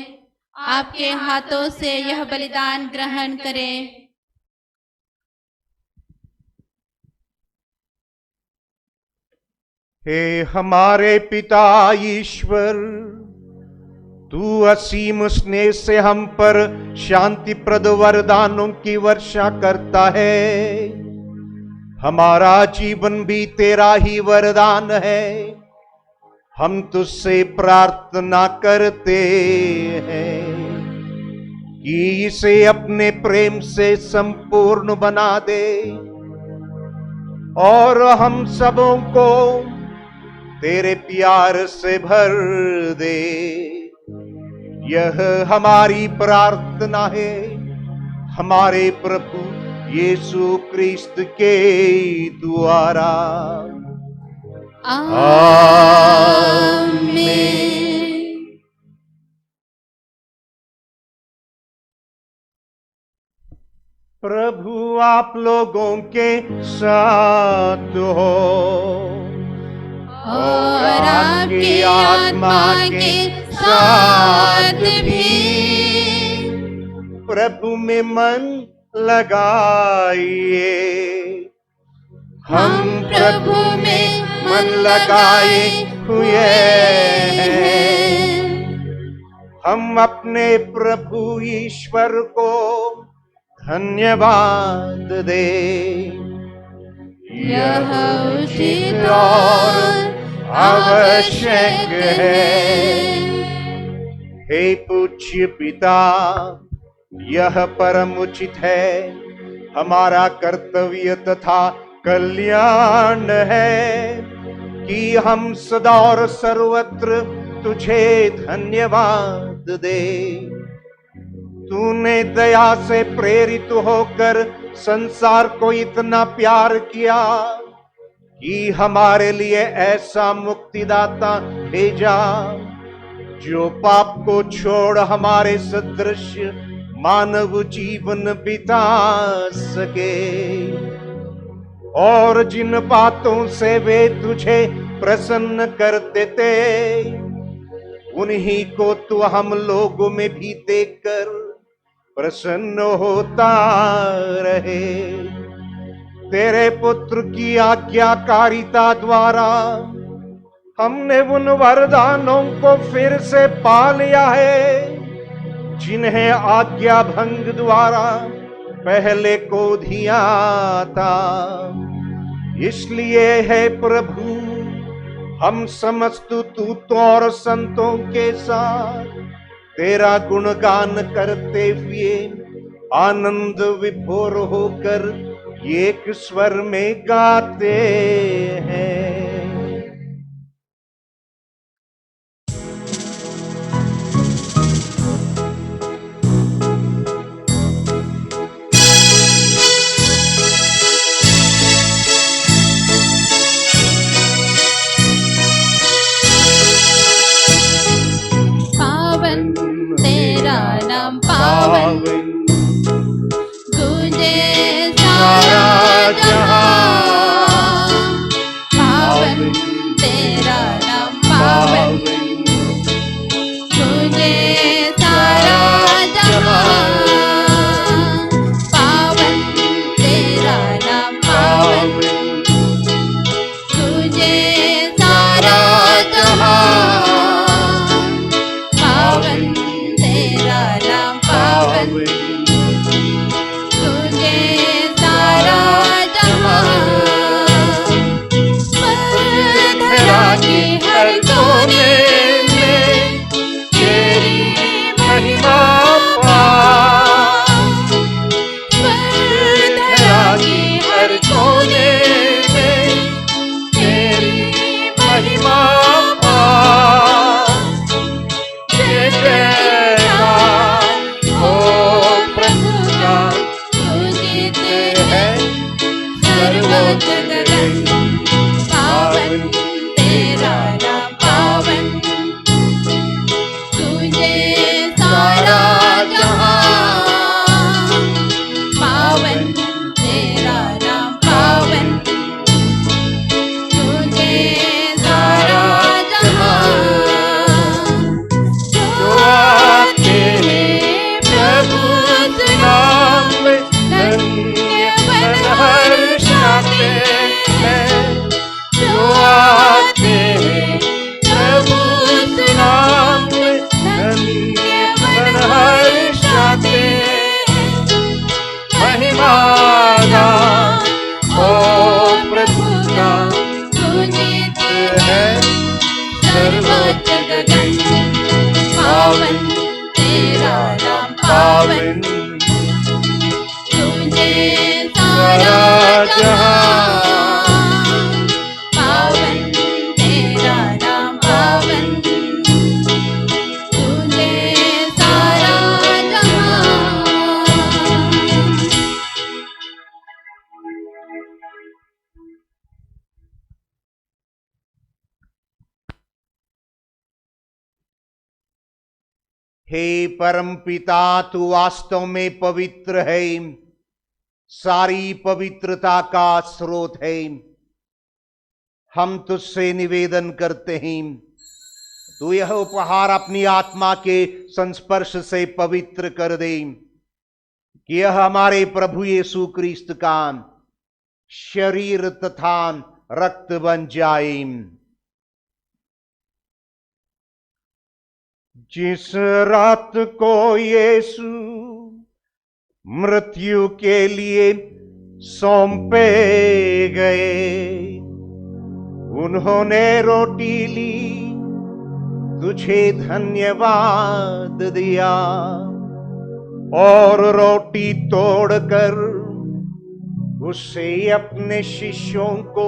आपके हाथों से यह बलिदान ग्रहण करें। हे हमारे पिता ईश्वर, तू असीम स्नेह से हम पर शांतिप्रद वरदानों की वर्षा करता है। हमारा जीवन भी तेरा ही वरदान है। हम तुझसे प्रार्थना करते हैं कि इसे अपने प्रेम से संपूर्ण बना दे और हम सबों को तेरे प्यार से भर दे। यह हमारी प्रार्थना है हमारे प्रभु यीशु क्रिस्त के द्वारा। आमीन। प्रभु आप लोगों के साथ हो और आपकी आत्मा के साथ भी। प्रभु में मन लगाइए। हम प्रभु में मन लगाए हुए हैं। हम अपने प्रभु ईश्वर को धन्यवाद दे। यह उचित और आवश्यक है। हे पूज्य पिता, यह परम उचित है, हमारा कर्तव्य तथा कल्याण है कि हम सदा और सर्वत्र तुझे धन्यवाद दे। तूने दया से प्रेरित होकर संसार को इतना प्यार किया कि हमारे लिए ऐसा मुक्तिदाता भेजा जो पाप को छोड़ हमारे सदृश मानव जीवन बिता सके, और जिन बातों से वे तुझे प्रसन्न करते थे उन्हीं को तू हम लोगों में भी देखकर प्रसन्न होता रहे। तेरे पुत्र की आज्ञाकारिता द्वारा हमने उन वरदानों को फिर से पा लिया है जिन्हें आज्ञा भंग द्वारा पहले को दिया था। इसलिए है प्रभु, हम समस्त दूतों और संतों के साथ तेरा गुणगान करते हुए आनंद विभोर होकर एक स्वर में गाते हैं। पावन गूंजे सारा जहां, पावन तेरा नाम पावन गूंजे सारा जहां, पावन तेरा नाम पावन गूंजे सारा जहां, पावन तेरा नाम पावन तुझे सारा जहां, धरा के हर कोने में तेरी महिमा पा, धरा के हर कोने में तेरी महिमा पा। जय जयकार हो प्रभु का, पूजित है सर्वोच्च गगन, पावन तेरा नाम पावन तुझे सारा जहां, पावन तेरा नाम पावन तुझे सारा जहां। जो आते हैं प्रभु उस नाम में धन्य मन हर्षाते हैं, जो आते हैं प्रभु उस नाम में धन्य मन हर्षाते हैं। महिमा गान हो प्रभु का, पूजित है सर्वोच्च गगन, पावन तेरा नाम पावन तुझे सारा जहां, पावन तेरा नाम पावन तुझे सारा जहां। हे परम पिता, तू वास्तव में पवित्र है, सारी पवित्रता का स्रोत है। हम तुझसे निवेदन करते हैं, तू यह उपहार अपनी आत्मा के संस्पर्श से पवित्र कर दे कि यह हमारे प्रभु यीशु क्रिस्त का शरीर तथा रक्त बन जाए। जिस रात को यीशु मृत्यु के लिए सौंपे गए, उन्होंने रोटी ली, तुझे धन्यवाद दिया और रोटी तोड़कर उसे अपने शिष्यों को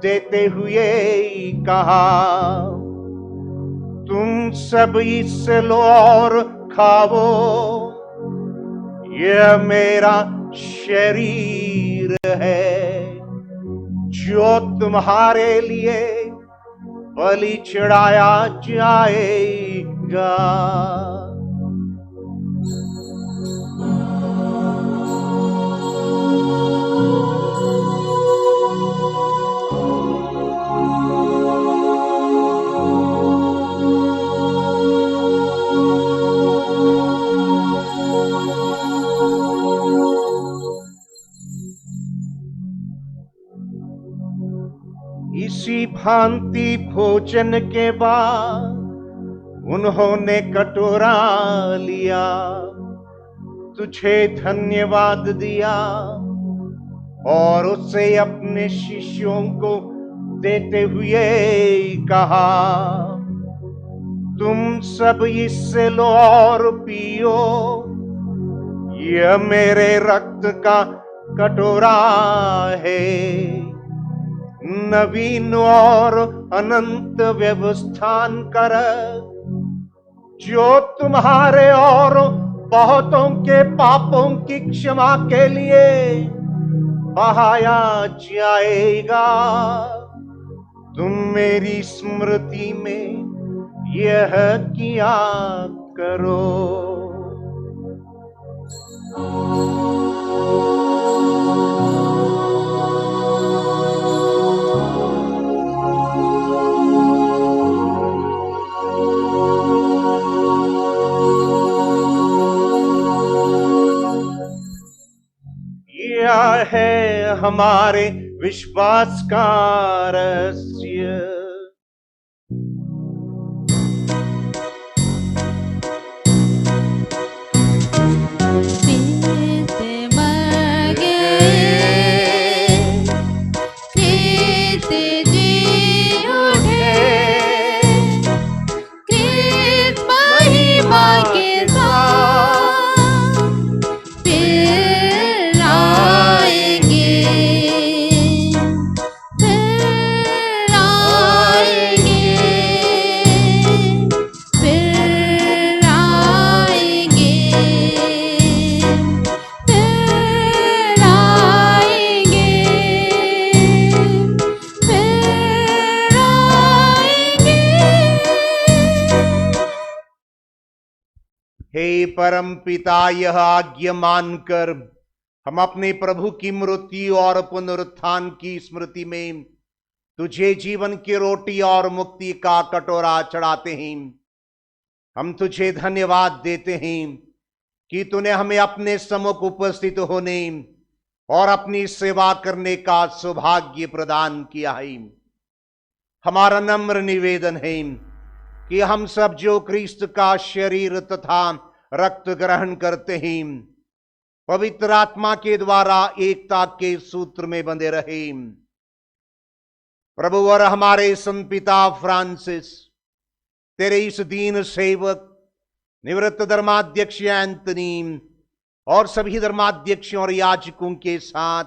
देते हुए कहा, तुम सब इससे लो और खाओ, यह मेरा शरीर है जो तुम्हारे लिए बलि चढ़ाया जाएगा। इसी भांति भोजन के बाद उन्होंने कटोरा लिया, तुझे धन्यवाद दिया और उसे अपने शिष्यों को देते हुए कहा, तुम सब इससे लो और पियो, यह मेरे रक्त का कटोरा है, नवीन और अनंत व्यवस्थान कर, जो तुम्हारे और बहुतों के पापों की क्षमा के लिए बहाया जाएगा। तुम मेरी स्मृति में यह किया करो। यह है हमारे विश्वास का रहस्य। हे परम पिता, यह आज्ञा मानकर हम अपने प्रभु की मृत्यु और पुनरुत्थान की स्मृति में तुझे जीवन की रोटी और मुक्ति का कटोरा चढ़ाते हैं। हम तुझे धन्यवाद देते हैं कि तूने हमें अपने सम्मुख उपस्थित होने और अपनी सेवा करने का सौभाग्य प्रदान किया है। हमारा नम्र निवेदन है कि हम सब जो क्रिस्त का शरीर तथा रक्त ग्रहण करते हैं, पवित्र आत्मा के द्वारा एकता के सूत्र में बंधे रहे। प्रभु और हमारे संपिता फ्रांसिस, तेरे इस दीन सेवक निवृत्त धर्माध्यक्ष एंथनी और सभी धर्माध्यक्षों और याजकों के साथ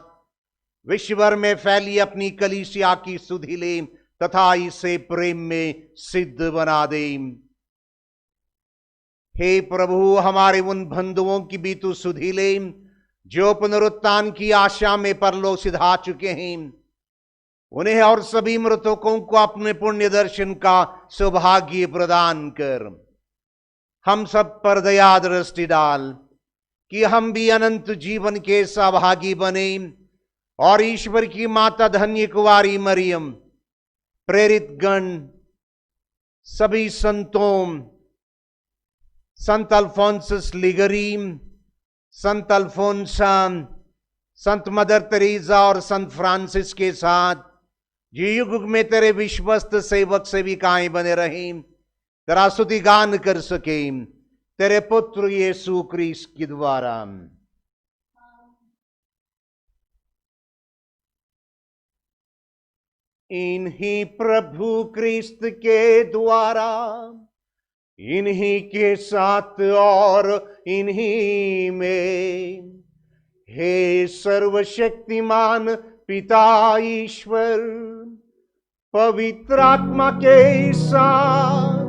विश्व भर में फैली अपनी कलीसिया की सुधि ले तथा इसे प्रेम में सिद्ध बना दे। हे प्रभु, हमारे उन बंधुओं की भी तू सुधि ले जो पुनरुत्थान की आशा में परलोक सिधा चुके हैं। उन्हें और सभी मृतकों को अपने पुण्य दर्शन का सौभाग्य प्रदान कर। हम सब पर दया दृष्टि डाल कि हम भी अनंत जीवन के सहभागी बने और ईश्वर की माता धन्य कुंवारी मरियम, प्रेरित गण, सभी संतों, संत अल्फोंसस लिगरी, संत अल्फोंसा, संत मदर तेरेसा और संत फ्रांसिस के साथ जो युग में तेरे विश्वस्त सेवक सेविकाएं बने रहें, तेरा स्तुति गान कर सके, तेरे पुत्र यीशु क्रिस्त के द्वारा। इन्हीं प्रभु क्रिस्त के द्वारा इन्हीं के साथ और इन्हीं में, हे सर्वशक्तिमान पिता ईश्वर, पवित्र आत्मा के साथ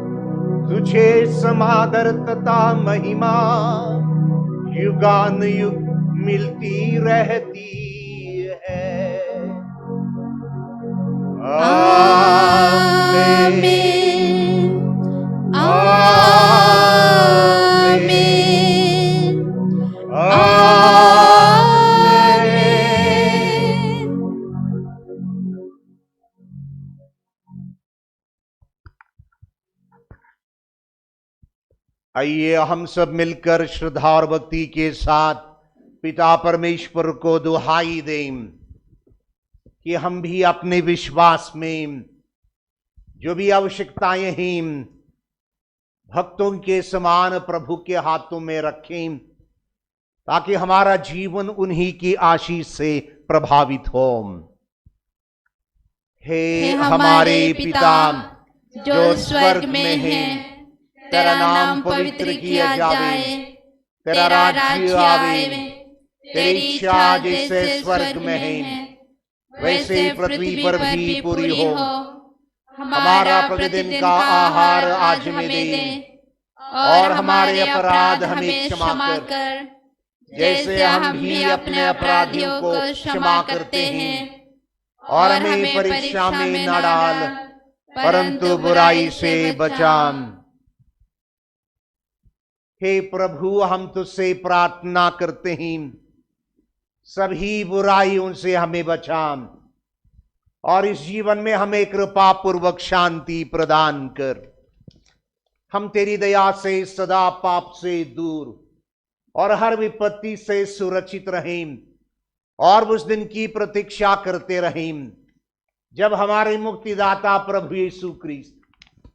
तुझे समादर तथा महिमा युगान युग मिलती रहती है। आमीन। आमीन। आमीन। आइए हम सब मिलकर श्रद्धा और भक्ति के साथ पिता परमेश्वर को दुहाई दें कि हम भी अपने विश्वास में जो भी आवश्यकताएं हैं भक्तों के समान प्रभु के हाथों में रखें, ताकि हमारा जीवन उन्हीं की आशीष से प्रभावित हो। हे हमारे पिता जो स्वर्ग में है, तेरा नाम पवित्र किया जाए, तेरा राज्य आवे, तेरी इच्छा जैसे स्वर्ग में है वैसे पृथ्वी पर भी पूरी हो। हमारा प्रतिदिन का आहार आज हमें दे, और हमारे अपराध हमें क्षमा कर, जैसे हम भी अपने अपराधियों को क्षमा करते हैं, और हमें परीक्षा में न डाल, परंतु बुराई से बचा। हे प्रभु, हम तुझसे प्रार्थना करते हैं, सभी बुराइयों से हमें बचा और इस जीवन में हमें कृपा पूर्वक शांति प्रदान कर। हम तेरी दया से सदा पाप से दूर और हर विपत्ति से सुरक्षित रहें, और उस दिन की प्रतीक्षा करते रहें जब हमारे मुक्तिदाता प्रभु यीशु ख्रीस्त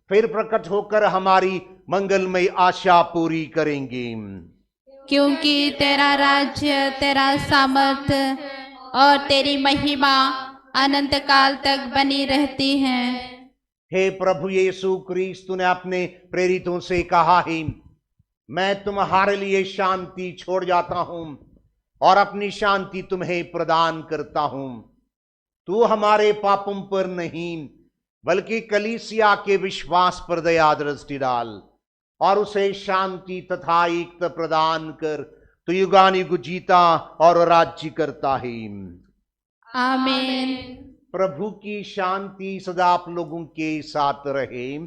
फिर प्रकट होकर हमारी मंगलमय आशा पूरी करेंगे। क्योंकि तेरा राज्य, तेरा सामर्थ्य और तेरी महिमा अनंत काल तक बनी रहती है। हे प्रभु यीशु ख्रीस्त, तूने अपने प्रेरितों से कहा है, मैं तुम्हारे लिए शांति छोड़ जाता हूं और अपनी शांति तुम्हें प्रदान करता हूं। तू हमारे पापों पर नहीं बल्कि कलीसिया के विश्वास पर दया दृष्टि डाल और उसे शांति तथा एकता प्रदान कर। तू युगानुयुग जीता और राज्य करता है। आमीन। प्रभु की शांति सदा आप लोगों के साथ रहे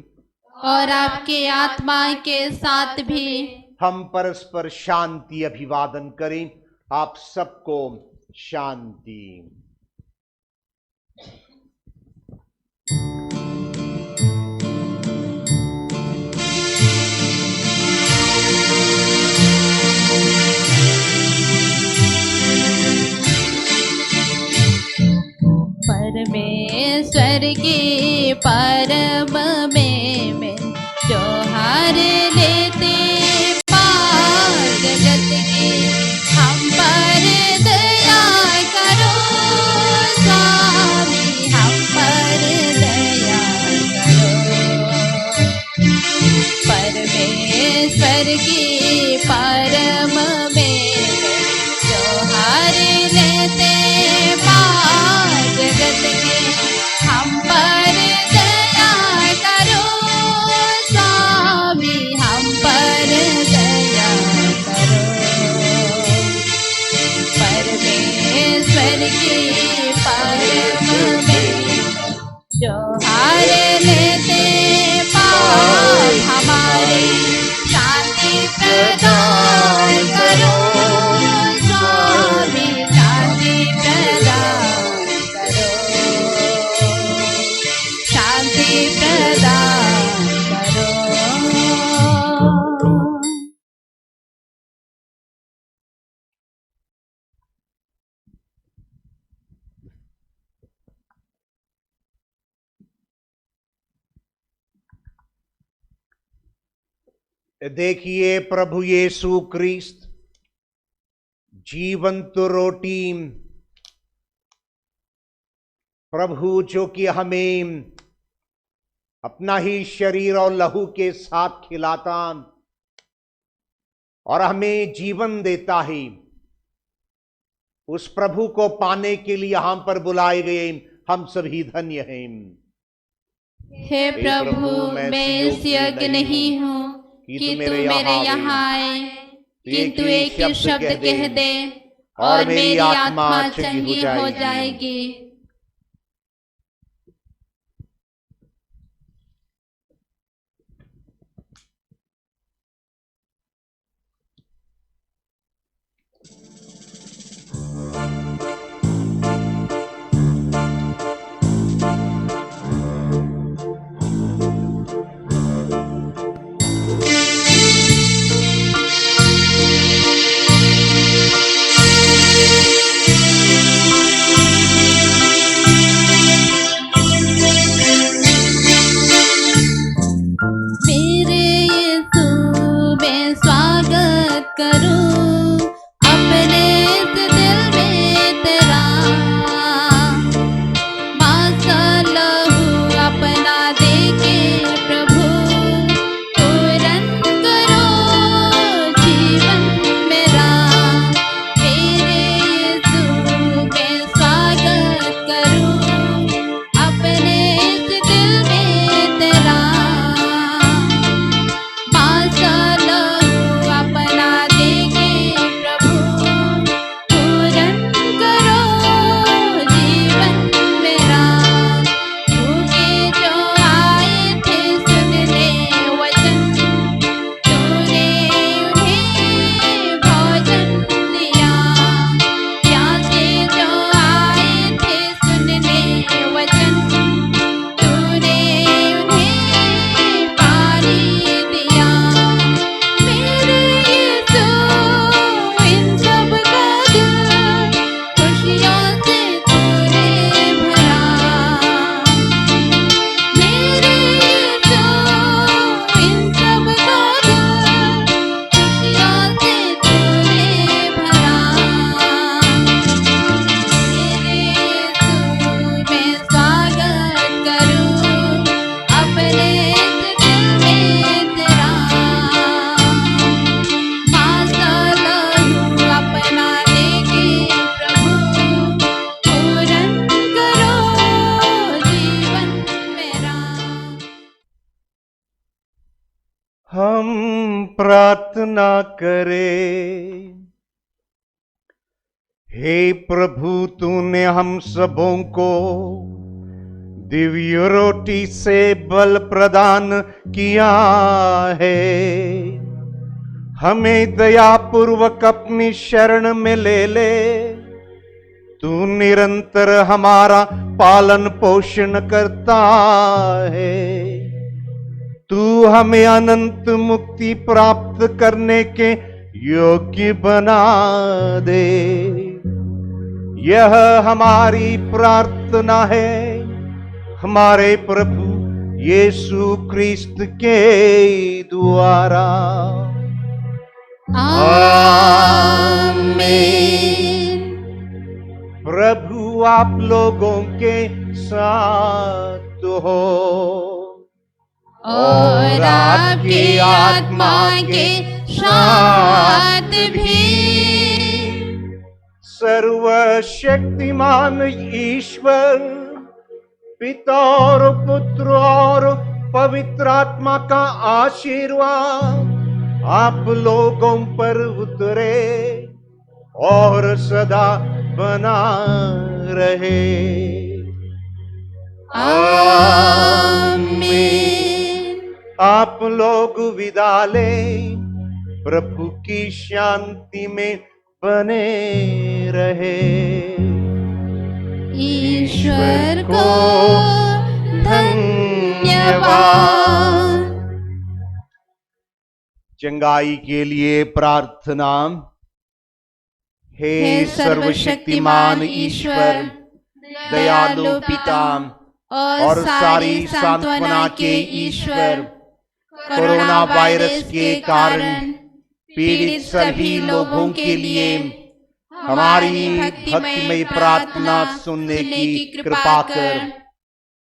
और आपके आत्मा के साथ भी। हम परस्पर शांति अभिवादन करें। आप सबको शांति। परमेश्वर की परम में जो हार लेते पार जगत की, हम पर दया करो स्वामी, हम पर दया करो। परमेश्वर की परम में जो हार लेते जगत के, हम पर दया करो स्वामी, हम पर दया करो। परमेश्वर की परम में जो हार लेते पाप हमारे, शांति प्रदान करो स्वामी, शांति प्रदान करो, शांति प्रदान करो। देखिए, प्रभु यीशु ख्रीस्त जीवंत रोटी, प्रभु जो कि हमें अपना ही शरीर और लहू के साथ खिलाता और हमें जीवन देता है, उस प्रभु को पाने के लिए हम पर बुलाए गए हम सभी धन्य हैं। हे प्रभु, मैं इस योग्य नहीं हूँ कि तू मेरे यहाँ आए, किंतु एक ही शब्द कह दे और मेरी आत्मा चंगी हो जाएगी। मेरे यीशु मैं स्वागत करूं अपने इस दिल में तेरा, मासा लहू अपना देके प्रभु पूरन करो जीवन मेरा। मेरे यीशु मैं स्वागत करूं अपने इस दिल में तेरा, मासा लहू अपना देके प्रभु पूरन करो जीवन मेरा। भूखे जो आए थे सुनने वचन, तूने उन्हें भोजन दिया। प्यासे जो आए थे सुनने वचन, तूने उन्हें पानी दिया। मेरे यीशु इन सब का दिल खुशियों से तूने भरा। मेरे यीशु इन सब का दिल खुशियों से तूने भरा। मेरे यीशु मैं स्वागत करूं अपने इस दिल में तेरा, मासा लहू अपना देके प्रभु पूरन करो जीवन मेरा। हम प्रार्थना करें। हे प्रभु, तूने हम सबों को दिव्य रोटी से बल प्रदान किया है। हमें दयापूर्वक अपनी शरण में ले ले। तू निरंतर हमारा पालन पोषण करता है। तू हमें अनंत मुक्ति प्राप्त करने के योग्य बना दे। यह हमारी प्रार्थना है हमारे प्रभु यीशु क्रिस्त के द्वारा। आमीन। प्रभु आप लोगों के साथ हो और आपकी आत्मा के साथ भी। सर्वशक्तिमान ईश्वर पिता और पुत्र और पवित्र आत्मा का आशीर्वाद आप लोगों पर उतरे और सदा बना रहे। आमीन। आप लोग विदा ले प्रभु की शांति में बने रहे। ईश्वर को धन्यवाद। चंगाई के लिए प्रार्थना। हे सर्वशक्तिमान ईश्वर, दयालु पिता और सारी सांत्वना के ईश्वर, कोरोना वायरस के कारण पीड़ित सभी लोगों के लिए हमारी भक्तिमय प्रार्थना सुनने की कृपा कर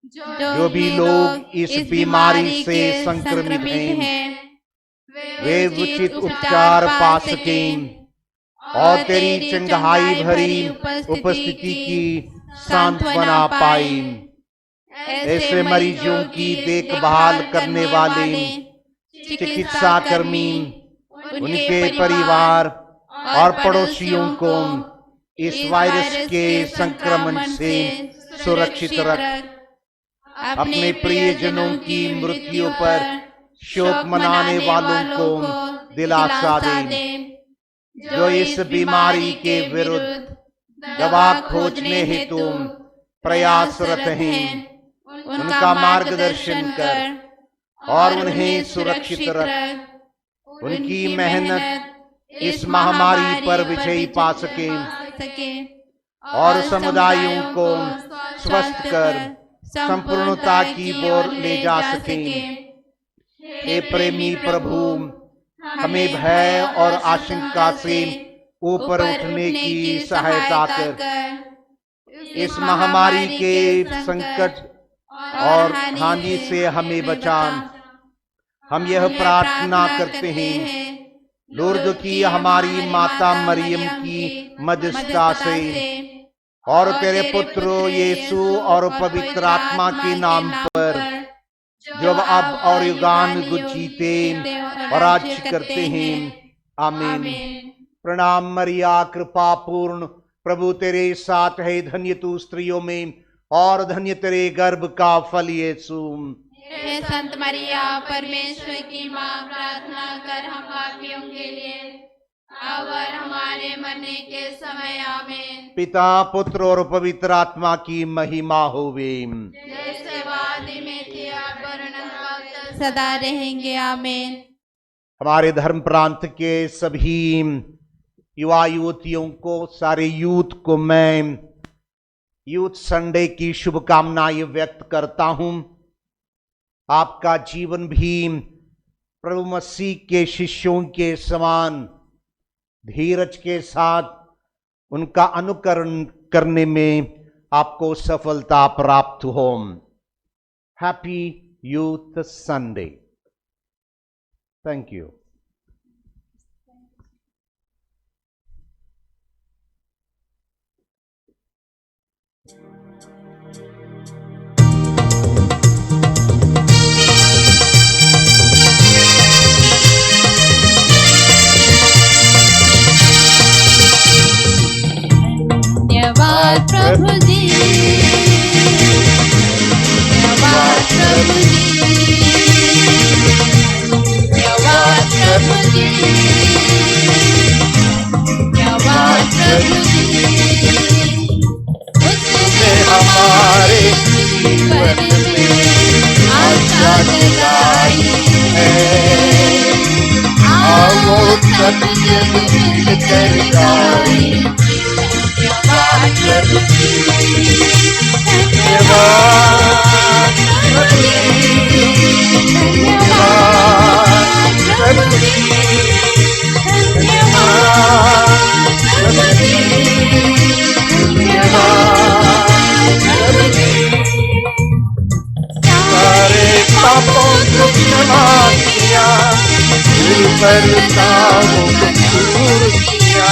जो भी लोग इस बीमारी से संक्रमित हैं, वे उचित उपचार पा सकें और तेरी चंगाई भरी उपस्थिति की सांत्वना पाएं। ऐसे मरीजों की देखभाल करने वाले चिकित्सा कर्मी, उनके परिवार और पड़ोसियों को इस वायरस के संक्रमण से सुरक्षित रख। अपने प्रियजनों की मृत्यु पर शोक मनाने वालों को दिलासा दे, जो इस बीमारी के विरुद्ध दवा खोजने हेतु प्रयासरत हैं। उनका मार्गदर्शन कर और उन्हें सुरक्षित रख। उनकी मेहनत इस महामारी पर विजय पा सके और समुदायों को स्वस्थ कर संपूर्णता की ओर ले जा सके। हे प्रेमी प्रभु, हमें भय और आशंका से ऊपर उठने की सहायता कर। इस महामारी के संकट और हानि से हमें बचा। हम यह प्रार्थना करते हैं लूर्द की हमारी माता मरियम की मध्यस्थता से और तेरे पुत्र यीशु और पवित्र आत्मा के नाम पर, जो अब और युगान जीते और राज करते हैं। आमीन। प्रणाम मरिया, कृपा पूर्ण, प्रभु तेरे साथ है। धन्य तू स्त्रियों में और धन्य तेरे गर्भ का फल यीशु। हे संत मरिया, परमेश्वर की माँ, प्रार्थना कर हम पापियों के लिए, अब और हमारे मरने के समय। आमीन। पिता, पुत्र और पवित्र आत्मा की महिमा होवे। जैसे वादी में थी, अब और अनंत काल सदा रहेंगे। आमीन। हमारे धर्म प्रांत के सभी युवा युवतियों को, सारे यूथ को मैं यूथ संडे की शुभकामनाएं व्यक्त करता हूं। आपका जीवन भी प्रभु मसीह के शिष्यों के समान धीरज के साथ उनका अनुकरण करने में आपको सफलता प्राप्त हो। Happy youth Sunday. Thank you. धन्यवाद प्रभु जी, धन्यवाद प्रभु जी, धन्यवाद प्रभु जी, धन्यवाद प्रभु जी। उसने हमारे जीवन में आशा जगाई है, आओ सब जग कर गाई। धन्यवाद प्रभु जी, धन्यवाद प्रभु जी, धन्यवाद प्रभु जी, धन्यवाद प्रभु जी, धन्यवाद प्रभु जी। सारे पापों को क्षमा किया, दिल पर दावों को दूर किया।